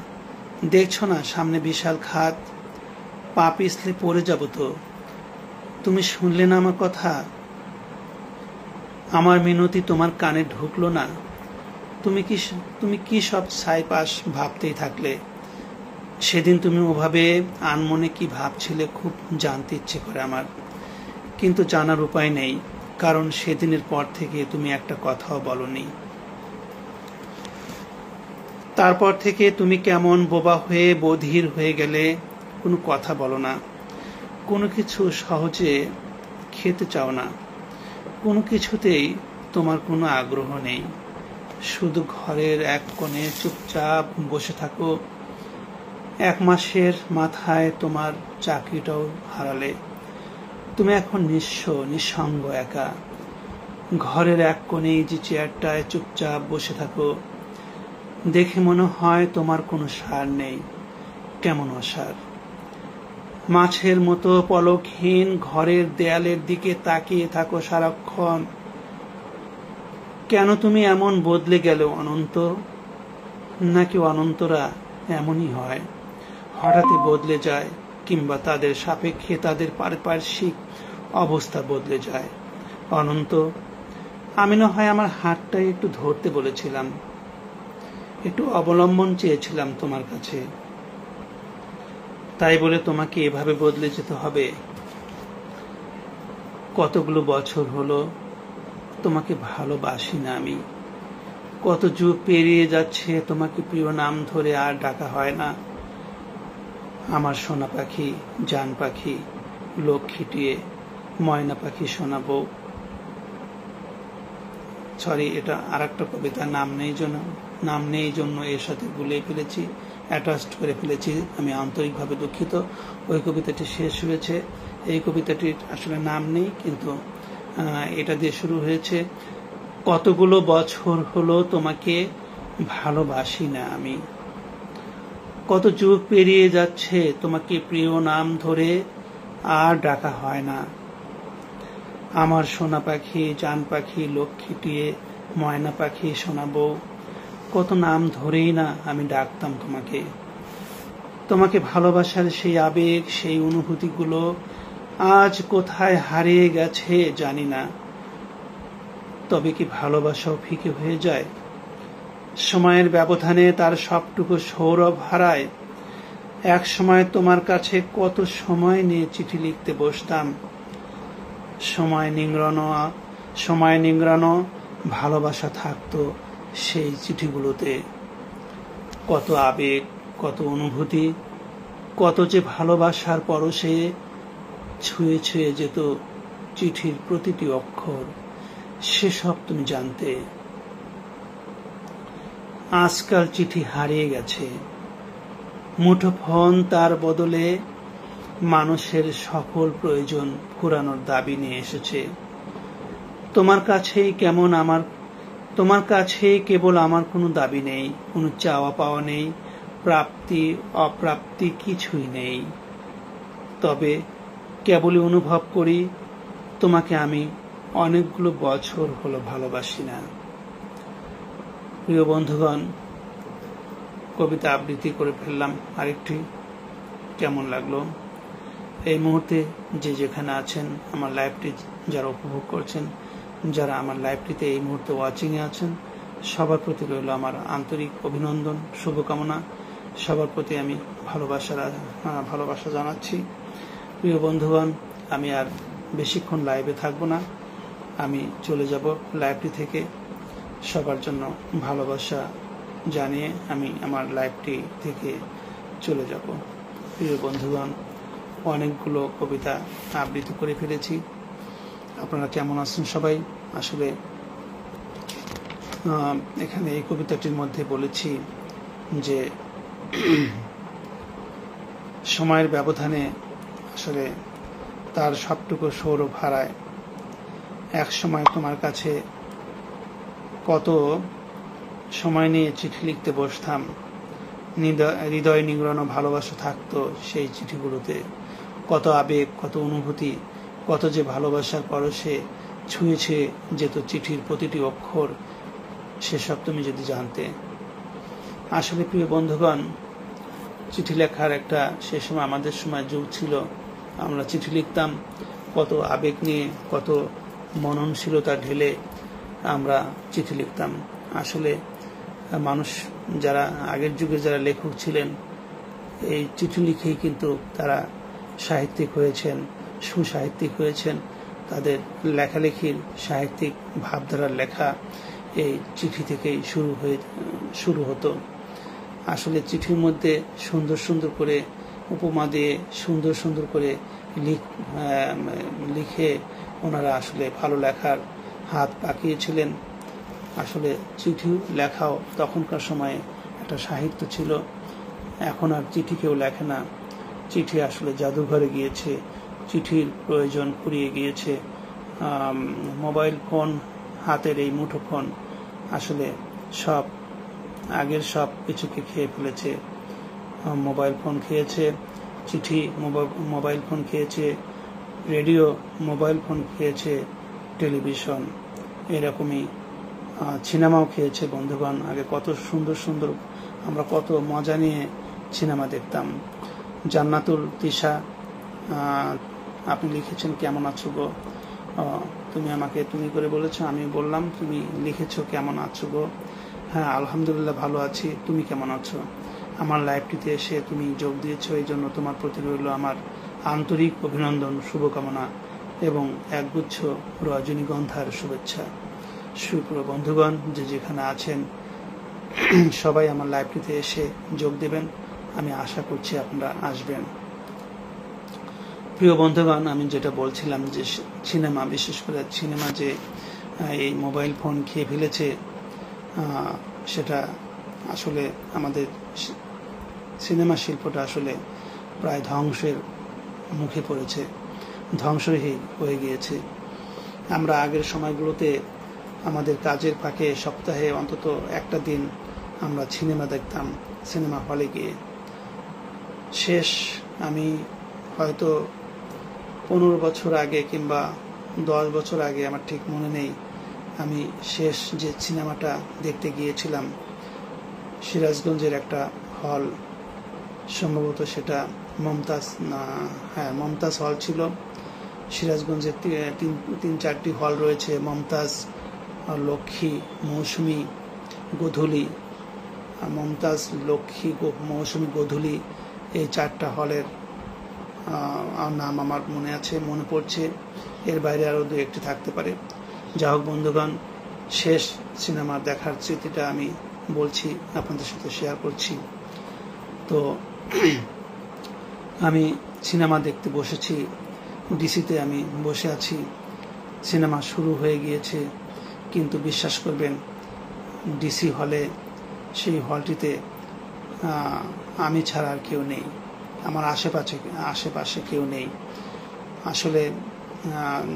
দেখছো না সামনে বিশাল খাদ, পা পিছলে পড়ে যাব তো। তুমি শুনলে না আমার কথা, আমার মিনতি তোমার কানে ঢুকলো না। তুমি কি সব ছাইপাশ ভাবতেই থাকলে। সেদিন তুমি ওভাবে আনমনে কি ভাবছিলে, খুব জানতে ইচ্ছে করে আমার, কিন্তু জানার উপায় নেই, কারণ সেদিনের পর থেকে তুমি একটা কথাও বলনি। তারপর থেকে তুমি কেমন বোবা হয়ে বধির হয়ে গেলে, কোনো কথা বলো না, কোনো কিছু সহজে খেতে চাও না, কোনো কিছুতেই তোমার কোনো আগ্রহ নেই, শুধু ঘরের এক কোণে চুপচাপ বসে থাকো। 1 মাসের মাথায় তোমার চাকরিটাও হারালে, তুমি এখন নিঃসঙ্গ একা, ঘরের এক কোণে যে চেয়ারটায় চুপচাপ বসে থাকো। দেখে মনে হয় তোমার কোনো সার নেই, কেমন অসার। মাছের মতো পলকহীন ঘরের দেয়ালের দিকে তাকিয়ে থাকো সারাক্ষণ। কেন তুমি এমন বদলে গেলে অনন্ত? নাকি অনন্তরা এমনই হয়, হঠাৎই বদলে যায়, কিংবা তাদের সাপেক্ষে তাদের পারিপার্শ্বিক অবস্থা বদলে যায়। অনন্ত, আমি না হয় আমার হাতটা একটু ধরতে বলেছিলাম, একটু অবলম্বন চেয়েছিলাম তোমার কাছে, তাই বলে তোমাকে এভাবে বদলে যেতে হবে? কতগুলো বছর হলো তোমাকে ভালোবাসি না আমি। কত যুগ পেরিয়ে যাচ্ছে তোমাকে প্রিয় নাম ধরে আর ডাকা হয় না। আমার সোনা পাখি, জান পাখি, লক্ষ্মীটিয়ে, ময়না পাখি শোনাবো। সরি, এটা আর একটা কবিতা, নাম নেই জন্য এর সাথে গুলিয়ে ফেলেছি, অ্যাটাচড করে ফেলেছি। আমি আন্তরিকভাবে দুঃখিত। ওই কবিতাটি শেষ হয়েছে, এই কবিতাটির আসলে নাম নেই, কিন্তু এটা দিয়ে শুরু হয়েছে। কতগুলো বছর হলো তোমাকে ভালোবাসি না আমি। কত যুগ পেরিয়ে যাচ্ছে তোমাকে প্রিয় নাম ধরে আর ডাকা হয় না। আমার সোনা পাখি, জান পাখি, লক্ষ্মীটিয়ে, ময়না পাখি শোনাবো। কত নাম ধরেই না আমি ডাকতাম তোমাকে। তোমাকে ভালোবাসার সেই আবেগ, সেই অনুভূতিগুলো আজ কোথায় হারিয়ে গেছে জানি না। তবে কি ভালোবাসাও ফিকে হয়ে যায়? সময়ের ব্যবধানে তার সবটুকু সৌরভ হারায়। এক সময় তোমার কাছে কত সময় নিয়ে চিঠি লিখতে বসতাম। সময় নিংড়ানো ভালোবাসা থাকতো সেই চিঠিগুলোতে। কত আবেগ, কত অনুভূতি, কত যে ভালোবাসার পরশে ছুঁয়ে ছুঁয়ে যেত চিঠির প্রতিটি অক্ষর, সেসব তুমি জানতে। আজকাল চিঠি হারিয়ে গেছে। মুঠোফোন তার বদলে মানুষের সকল প্রয়োজন পুরানোর দাবি নিয়ে এসেছে। তোমার কাছেই কেবল আমার কোনো দাবি নেই, কোনো চাওয়া পাওয়া নেই, প্রাপ্তি অপ্রাপ্তি কিছুই নেই। তবে কেবলই অনুভব করি তোমাকে আমি অনেকগুলো বছর হলো ভালোবাসি না। প্রিয় বন্ধুগণ, কবিতা আবৃত্তি করে ফেললাম আরেকটি। কেমন লাগলো? এই মুহূর্তে যে যেখানে আছেন, আমার লাইভটি যারা উপভোগ করছেন, যারা আমার লাইভটিতে এই মুহূর্তে ওয়াচিংয়ে আছেন, সবার প্রতি রইল আমার আন্তরিক অভিনন্দন, শুভকামনা। সবার প্রতি আমি ভালোবাসা জানাচ্ছি। প্রিয় বন্ধুগণ, আমি আর বেশিক্ষণ লাইভে থাকবো না, আমি চলে যাব লাইভটি থেকে। সবার জন্য ভালোবাসা জানিয়ে আমি আমার লাইভটি থেকে চলে যাব। প্রিয় বন্ধুগণ, অনেকগুলো কবিতা আবৃত্তি করে ফেলেছি। আপনারা কেমন আছেন সবাই? আসলে এখানে এই কবিতাটির মধ্যে বলেছি যে সময়ের ব্যবধানে আসলে তার সবটুকু সৌরভ হারায়। এক সময় তোমার কাছে কত সময় নিয়ে চিঠি লিখতে বসতাম। হৃদয় নিংড়ানো ভালোবাসা থাকতো সেই চিঠিগুলোতে। কত আবেগ, কত অনুভূতি, কত যে ভালোবাসার পরশে ছুঁয়েছে যেত চিঠির প্রতিটি অক্ষর, সেসব তুমি যদি জানতে। আসলে প্রিয় বন্ধুগণ, চিঠি লেখার একটা সে সময় আমাদের সময় যুগ ছিল। আমরা চিঠি লিখতাম কত আবেগ নিয়ে, কত মননশীলতা ঢেলে আমরা চিঠি লিখতাম। আসলে মানুষ যারা আগের যুগে যারা লেখক ছিলেন, এই চিঠি লিখেই কিন্তু তারা সাহিত্যিক হয়েছেন, সুসাহিত্যিক হয়েছেন। তাদের লেখালেখির সাহিত্যিক ভাবধারার লেখা এই চিঠি থেকেই শুরু হতো। আসলে চিঠির মধ্যে সুন্দর সুন্দর করে উপমা দিয়ে সুন্দর সুন্দর করে লিখে ওনারা আসলে ভালো লেখার হাত পাকিয়েছিলেন। আসলে চিঠি লেখাও তখনকার সময়ে একটা সাহিত্য ছিল। এখন আর চিঠি কেউ লেখে না। চিঠি আসলে জাদুঘরে গিয়েছে, চিঠির প্রয়োজন ফুরিয়ে গিয়েছে। মোবাইল ফোন, হাতের এই মুঠোফোন আসলে সব আগের সব কিছুকে খেয়ে ফেলেছে। মোবাইল ফোন খেয়েছে চিঠি, মোবাইল ফোন খেয়েছে রেডিও, মোবাইল ফোন খেয়েছে টেলিভিশন, এরকমই সিনেমাও খেয়েছে। বন্ধুগণ, আগে কত সুন্দর সুন্দর আমরা কত মজা নিয়ে সিনেমা দেখতাম। জান্নাতুল তিশা আপনি লিখেছেন কেমন আছো গো। তুমি আমাকে তুমি করে বলেছো, আমি বললাম তুমি লিখেছো কেমন আছো গো। হ্যাঁ, আলহামদুলিল্লাহ ভালো আছি। তুমি কেমন আছো? আমার লাইভটিতে এসে তুমি যোগ দিয়েছো, এই জন্য তোমার প্রতি রইল আমার আন্তরিক অভিনন্দন, শুভকামনা। এবং একগুচ্ছ রজনীগন্ধার শুভেচ্ছা। সুপ্রিয় বন্ধুগণ, যে যেখানে আছেন সবাই আমার লাইভটিতে এসে যোগ দেবেন। আমি আশা করছি আপনারা আসবেন। প্রিয় বন্ধুগণ, আমি যেটা বলছিলাম যে সিনেমা, বিশেষ করে সিনেমা যে এই মোবাইল ফোন খেয়ে ফেলেছে, সেটা আসলে আমাদের সিনেমা শিল্পটা আসলে প্রায় ধ্বংসের মুখে পড়েছে, ধ্বংসই হয়ে গিয়েছে। আমরা আগের সময়গুলোতে আমাদের কাজের ফাঁকে সপ্তাহে অন্তত একটা দিন আমরা সিনেমা দেখতাম সিনেমা হলে গিয়ে। শেষ আমি হয়তো 15 বছর আগে কিংবা 10 বছর আগে, আমার ঠিক মনে নেই, আমি শেষ যে সিনেমাটা দেখতে গিয়েছিলাম সিরাজগঞ্জের একটা হল, সম্ভবত সেটা মমতাজ হল ছিল। সিরাজগঞ্জের 3-4টি হল রয়েছে, মমতাজ, লক্ষ্মী, মৌসুমী, গোধূলি। মমতাজ, লক্ষ্মী, মৌসুমী, গোধূলি, এই 4টা হলের নাম আমার মনে পড়ছে। এর বাইরে আরও 2-1টি থাকতে পারে। যা হোক বন্ধুগণ, শেষ সিনেমা দেখার স্মৃতিটা আমি বলছি, আপনাদের সাথে শেয়ার করছি। তো আমি সিনেমা দেখতে বসেছি, ডিসিতে আমি বসে আছি, সিনেমা শুরু হয়ে গিয়েছে, কিন্তু বিশ্বাস করবেন ডিসি হলে, সেই হলটিতে আমি ছাড়া আর কেউ নেই, আমার আশেপাশে কেউ নেই। আসলে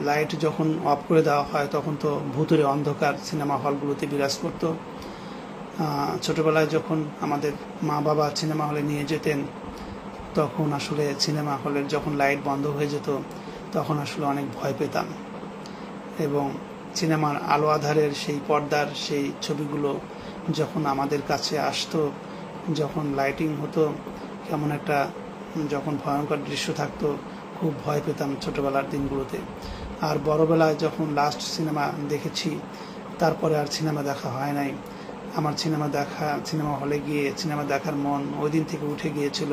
লাইট যখন অফ করে দেওয়া হয় তখন তো ভুতুরে অন্ধকার সিনেমা হলগুলোতে বিরাজ করত। ছোটবেলায় যখন আমাদের মা বাবা সিনেমা হলে নিয়ে যেতেন, তখন আসলে সিনেমা হলের যখন লাইট বন্ধ হয়ে যেত তখন আসলে অনেক ভয় পেতাম, এবং সিনেমার আলো আধারের সেই পর্দার সেই ছবিগুলো যখন আমাদের কাছে আসতো, যখন লাইটিং হতো, কেমন একটা যখন ভয়ঙ্কর দৃশ্য থাকতো, খুব ভয় পেতাম ছোটবেলার দিনগুলোতে। আর বড়বেলায় যখন লাস্ট সিনেমা দেখেছি, তারপরে আর সিনেমা দেখা হয় নাই। আমার সিনেমা হলে গিয়ে সিনেমা দেখার মন ওই দিন থেকে উঠে গিয়েছিল।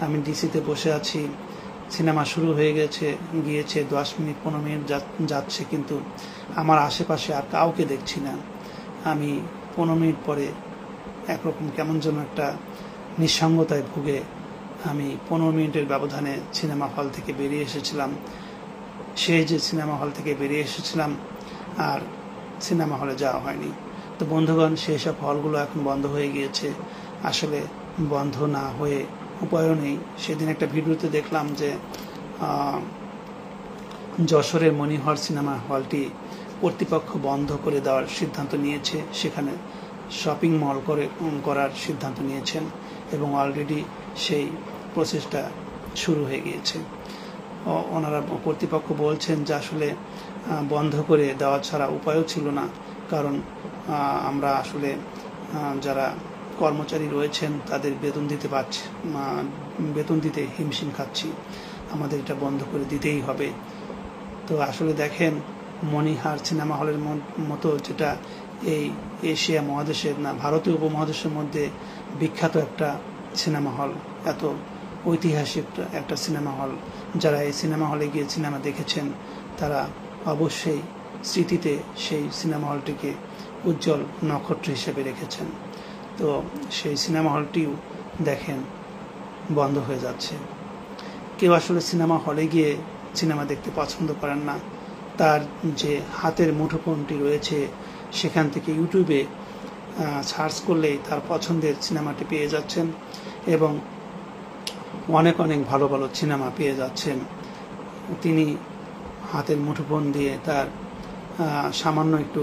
আমি ডিসিতে বসে আছি, সিনেমা শুরু হয়ে গিয়েছে 10 মিনিট 15 মিনিট যাচ্ছে, কিন্তু আমার আশেপাশে আর কাউকে দেখছি না। আমি 15 মিনিট পরে একরকম কেমন যেন একটা নিঃসঙ্গতায় ভুগে আমি 15 মিনিটের ব্যবধানে সিনেমা হল থেকে বেরিয়ে এসেছিলাম। সেই যে সিনেমা হল থেকে বেরিয়ে এসেছিলাম, আর সিনেমা হলে যাওয়া হয়নি। তো বন্ধুগণ, সেই সব হলগুলো এখন বন্ধ হয়ে গিয়েছে। আসলে বন্ধ না হয়ে উপায়ও নেই। সেদিন একটা ভিডিওতে দেখলাম যে যশোরের মণিহর সিনেমা হলটি কর্তৃপক্ষ বন্ধ করে দেওয়ার সিদ্ধান্ত নিয়েছে, সেখানে শপিং মল করার সিদ্ধান্ত নিয়েছেন, এবং অলরেডি সেই প্রসেসটা শুরু হয়ে গিয়েছে। ওনারা কর্তৃপক্ষ বলছেন যে আসলে বন্ধ করে দেওয়া ছাড়া উপায়ও ছিল না, কারণ আমরা আসলে যারা কর্মচারী রয়েছেন তাদের বেতন দিতে হিমশিম খাচ্ছি, আমাদের এটা বন্ধ করে দিতেই হবে। তো আসলে দেখেন, মণিহার সিনেমা হলের মতো, যেটা এই এশিয়া মহাদেশের না ভারতীয় উপমহাদেশের মধ্যে বিখ্যাত একটা সিনেমা হল, এত ঐতিহাসিক একটা সিনেমা হল, যারা এই সিনেমা হলে গিয়ে সিনেমা দেখেছেন তারা অবশ্যই স্মৃতিতে সেই সিনেমা হলটিকে উজ্জ্বল নক্ষত্র হিসেবে রেখেছেন। তো সেই সিনেমা হলটিও দেখেন বন্ধ হয়ে যাচ্ছে। কেউ আসলে সিনেমা হলে গিয়ে সিনেমা দেখতে পছন্দ করেন না। তার যে হাতের মুঠোফোনটি রয়েছে, সেখান থেকে ইউটিউবে সার্চ করলেই তার পছন্দের সিনেমাটি পেয়ে যাচ্ছেন, এবং অনেক ভালো ভালো সিনেমা পেয়ে যাচ্ছেন। তিনি হাতের মুঠোফোন দিয়ে তার সামান্য একটু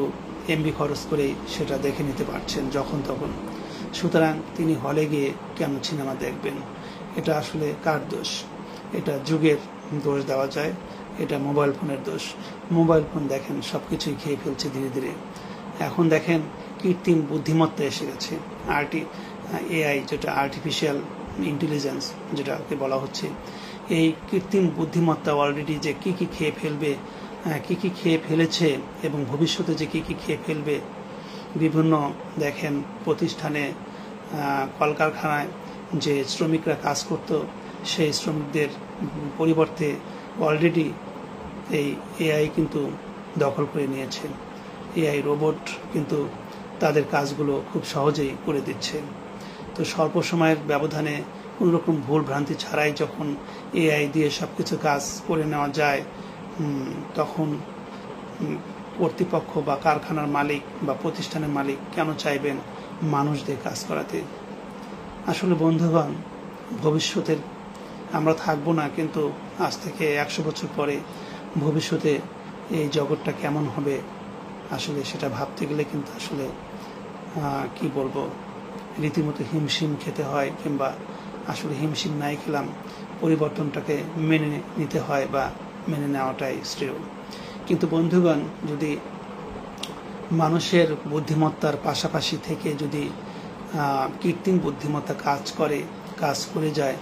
এমবি খরচ করেই সেটা দেখে নিতে পারছেন যখন তখন। সুতরাং তিনি হলে গিয়ে কেন সিনেমা দেখবেন? এটা আসলে কার দোষ? এটা যুগের দোষ দেওয়া যায়, এটা মোবাইল ফোনের দোষ। মোবাইল ফোন দেখেন সব কিছুই খেয়ে ফেলছে ধীরে ধীরে। এখন দেখেন কৃত্রিম বুদ্ধিমত্তা এসে গেছে, এআই, যেটা আর্টিফিশিয়াল ইন্টেলিজেন্স যেটাকে বলা হচ্ছে। এই কৃত্রিম বুদ্ধিমত্তা অলরেডি যে কি খেয়ে ফেলবে, কি খেয়ে ফেলেছে, এবং ভবিষ্যতে যে কি খেয়ে ফেলবে, বিভিন্ন দেখেন প্রতিষ্ঠানে, কলকারখানায় যে শ্রমিকরা কাজ করত, সেই শ্রমিকদের পরিবর্তে অলরেডি এই এআই কিন্তু দখল করে নিয়েছে। এআই রোবট কিন্তু তাদের কাজগুলো খুব সহজেই করে দিচ্ছে। তো স্বল্প সময়ের ব্যবধানে কোনো রকম ভুল ভ্রান্তি ছাড়াই যখন এআই দিয়ে সব কিছু কাজ করে নেওয়া যায়, তখন কর্তৃপক্ষ বা কারখানার মালিক বা প্রতিষ্ঠানের মালিক কেন চাইবেন মানুষ দিয়ে কাজ করাতে? আসলে বন্ধুগণ, ভবিষ্যতের আমরা থাকবো না, কিন্তু আজ থেকে 100 বছর পরে ভবিষ্যতে এই জগৎটা কেমন হবে আসলে সেটা ভাবতে গেলে কিন্তু আসলে কি বলবো, রীতিমতো হিমশিম খেতে হয়, কিংবা আসলে হিমশিম নাই খেলাম, পরিবর্তনটাকে মেনে নিতে হয় বা মেনে নেওয়াটাই শ্রেয়। কিন্তু বন্ধুগণ, যদি মানুষের বুদ্ধিমত্তার পাশাপাশি থেকে যদি কৃত্রিম বুদ্ধিমত্তা কাজ করে যায়,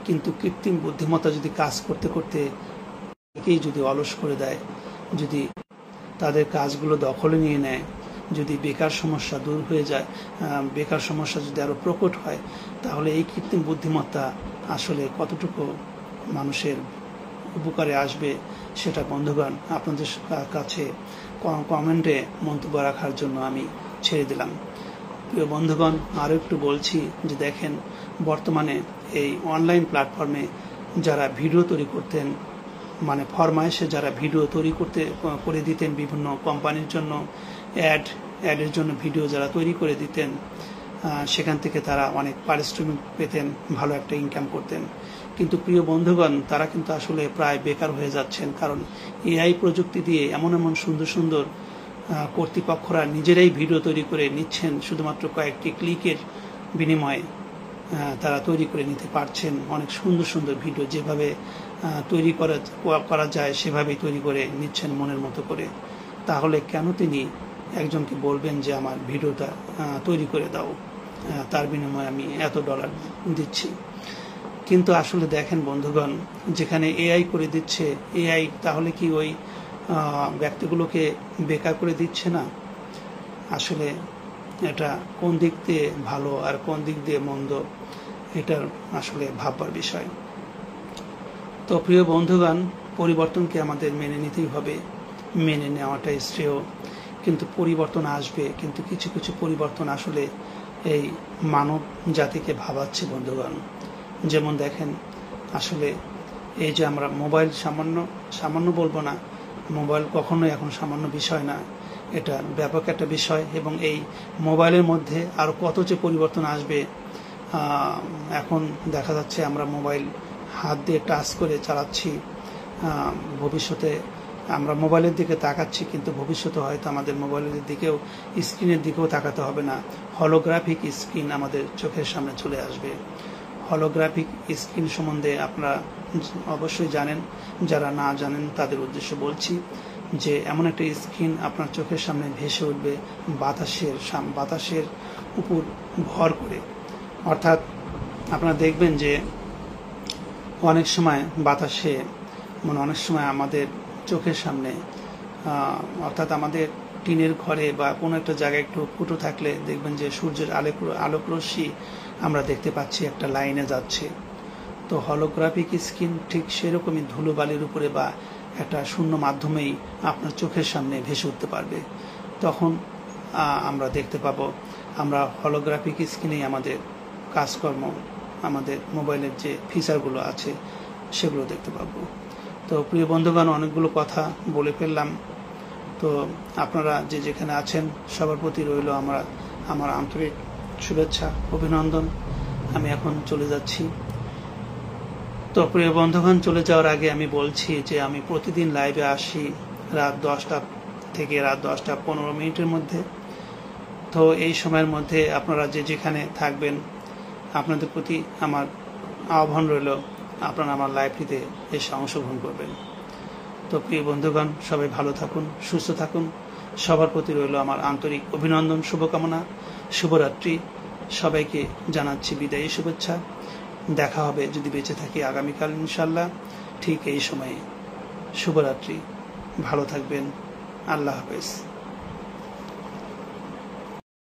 কিন্তু কৃত্রিম বুদ্ধিমত্তা যদি কাজ করতে করতে যদি অলস করে দেয়, যদি তাদের কাজগুলো দখলে নিয়ে নেয়, যদি বেকার সমস্যা দূর হয়ে যায়, বেকার সমস্যা যদি আরো প্রকট হয়, তাহলে এই কৃত্রিম বুদ্ধিমত্তা আসলে কতটুকু মানুষের উপকারে আসবে সেটা বন্ধুগণ আপনাদের কাছে কমেন্টে মন্তব্য রাখার জন্য আমি ছেড়ে দিলাম। প্রিয় বন্ধুগণ, আরও একটু বলছি যে দেখেন, বর্তমানে এই অনলাইন প্ল্যাটফর্মে যারা ভিডিও তৈরি করতেন, মানে ফরমাইশে যারা ভিডিও তৈরি করে দিতেন বিভিন্ন কোম্পানির জন্য, অ্যাডের জন্য ভিডিও যারা তৈরি করে দিতেন, সেখান থেকে তারা অনেক পারিশ্রমিক পেতেন, ভালো একটা ইনকাম করতেন। কিন্তু প্রিয় বন্ধুগণ, তারা কিন্তু আসলে প্রায় বেকার হয়ে যাচ্ছেন, কারণ এআই প্রযুক্তি দিয়ে এমন সুন্দর সুন্দর কর্তৃপক্ষরা নিজেরাই ভিডিও তৈরি করে নিচ্ছেন, শুধুমাত্র কয়েকটি ক্লিকের বিনিময়ে তারা তৈরি করে নিতে পারছেন অনেক সুন্দর সুন্দর ভিডিও। যেভাবে তৈরি করা যায় সেভাবেই তৈরি করে নিচ্ছেন মনের মতো করে। তাহলে কেন তিনি একজনকে বলবেন যে আমার ভিডিওটা তৈরি করে দাও, তার বিনিময়ে আমি এত ডলার দিচ্ছি? কিন্তু আসলে দেখেন বন্ধুগণ, যেখানে এআই করে দিচ্ছে, এআই তাহলে কি ওই ব্যক্তিগুলোকে বেকার করে দিচ্ছে না? আসলে এটা কোন দিক দিয়ে ভালো আর কোন দিক দিয়ে মন্দ, এটার আসলে ভাববার বিষয়। তো প্রিয় বন্ধুগণ, পরিবর্তনকে আমাদের মেনে নিতেই হবে, মেনে নেওয়াটাই শ্রেয়। কিন্তু পরিবর্তন আসবে, কিন্তু কিছু কিছু পরিবর্তন আসলে এই মানব জাতিকে ভাবাচ্ছে বন্ধুগণ। যেমন দেখেন, আসলে এই যে আমরা মোবাইল, সামান্য বলবো না, মোবাইল কখনোই এখন সামান্য বিষয় না, এটা ব্যাপক একটা বিষয়। এবং এই মোবাইলের মধ্যে আরো কত যে পরিবর্তন আসবে। এখন দেখা যাচ্ছে আমরা মোবাইল হাত দিয়ে টাচ করে চালাচ্ছি, ভবিষ্যতে আমরা মোবাইলের দিকে তাকাচ্ছি, কিন্তু ভবিষ্যতে হয়তো আমাদের মোবাইলের দিকেও, স্ক্রিনের দিকেও তাকাতে হবে না, হলোগ্রাফিক স্ক্রিন আমাদের চোখের সামনে চলে আসবে। হলোগ্রাফিক স্ক্রিন সম্বন্ধে আপনারা অবশ্যই জানেন, যারা না জানেন তাদের উদ্দেশ্যে বলছি যে এমন একটা স্ক্রিন আপনার চোখের সামনে ভেসে উঠবে বাতাসের উপর ভর করে। অর্থাৎ আপনারা দেখবেন যে অনেক সময় বাতাসে, মানে অনেক সময় আমাদের চোখের সামনে, অর্থাৎ আমাদের টিনের ঘরে বা কোনো একটা জায়গায় একটু ফুটো থাকলে দেখবেন যে সূর্যের আলোক রশ্মি আমরা দেখতে পাচ্ছি একটা লাইনে যাচ্ছে। তো হলোগ্রাফিক স্ক্রিন ঠিক সেরকমই ধুলোবালির উপরে বা একটা শূন্য মাধ্যমেই আপনার চোখের সামনে ভেসে উঠতে পারবে। তখন আমরা দেখতে পাবো, আমরা হলোগ্রাফিক স্ক্রিনেই আমাদের কাজকর্ম, আমাদের মোবাইলের যে ফিচারগুলো আছে সেগুলো দেখতে পাবো। তো প্রিয় বন্ধুগণ, অনেকগুলো কথা বলে ফেললাম। তো আপনারা যে যেখানে আছেন সবার প্রতি রইল আমার আন্তরিক শুভেচ্ছা, অভিনন্দন। আমি এখন চলে যাচ্ছি। তো প্রিয় বন্ধুগণ, চলে যাওয়ার আগে আমি বলছি যে আমি প্রতিদিন লাইভে আসি রাত 10টা থেকে রাত 10:15 মধ্যে। তো এই সময়ের মধ্যে আপনারা যে যেখানে থাকবেন, আপনাদের প্রতি আমার আহ্বান রইল, আপনারা আমার লাইভটিতে এসে অংশগ্রহণ করবেন। তো প্রিয় বন্ধুগণ, সবাই ভালো থাকুন, সুস্থ থাকুন। সবার প্রতি রইল আমার আন্তরিক অভিনন্দন, শুভকামনা, শুভরাত্রি। সবাইকে জানাচ্ছি বিদায়ী শুভেচ্ছা। দেখা হবে যদি বেঁচে থাকি আগামীকাল ইনশাল্লাহ ঠিক এই সময়ে। শুভরাত্রি, ভালো থাকবেন, আল্লাহ হাফেজ।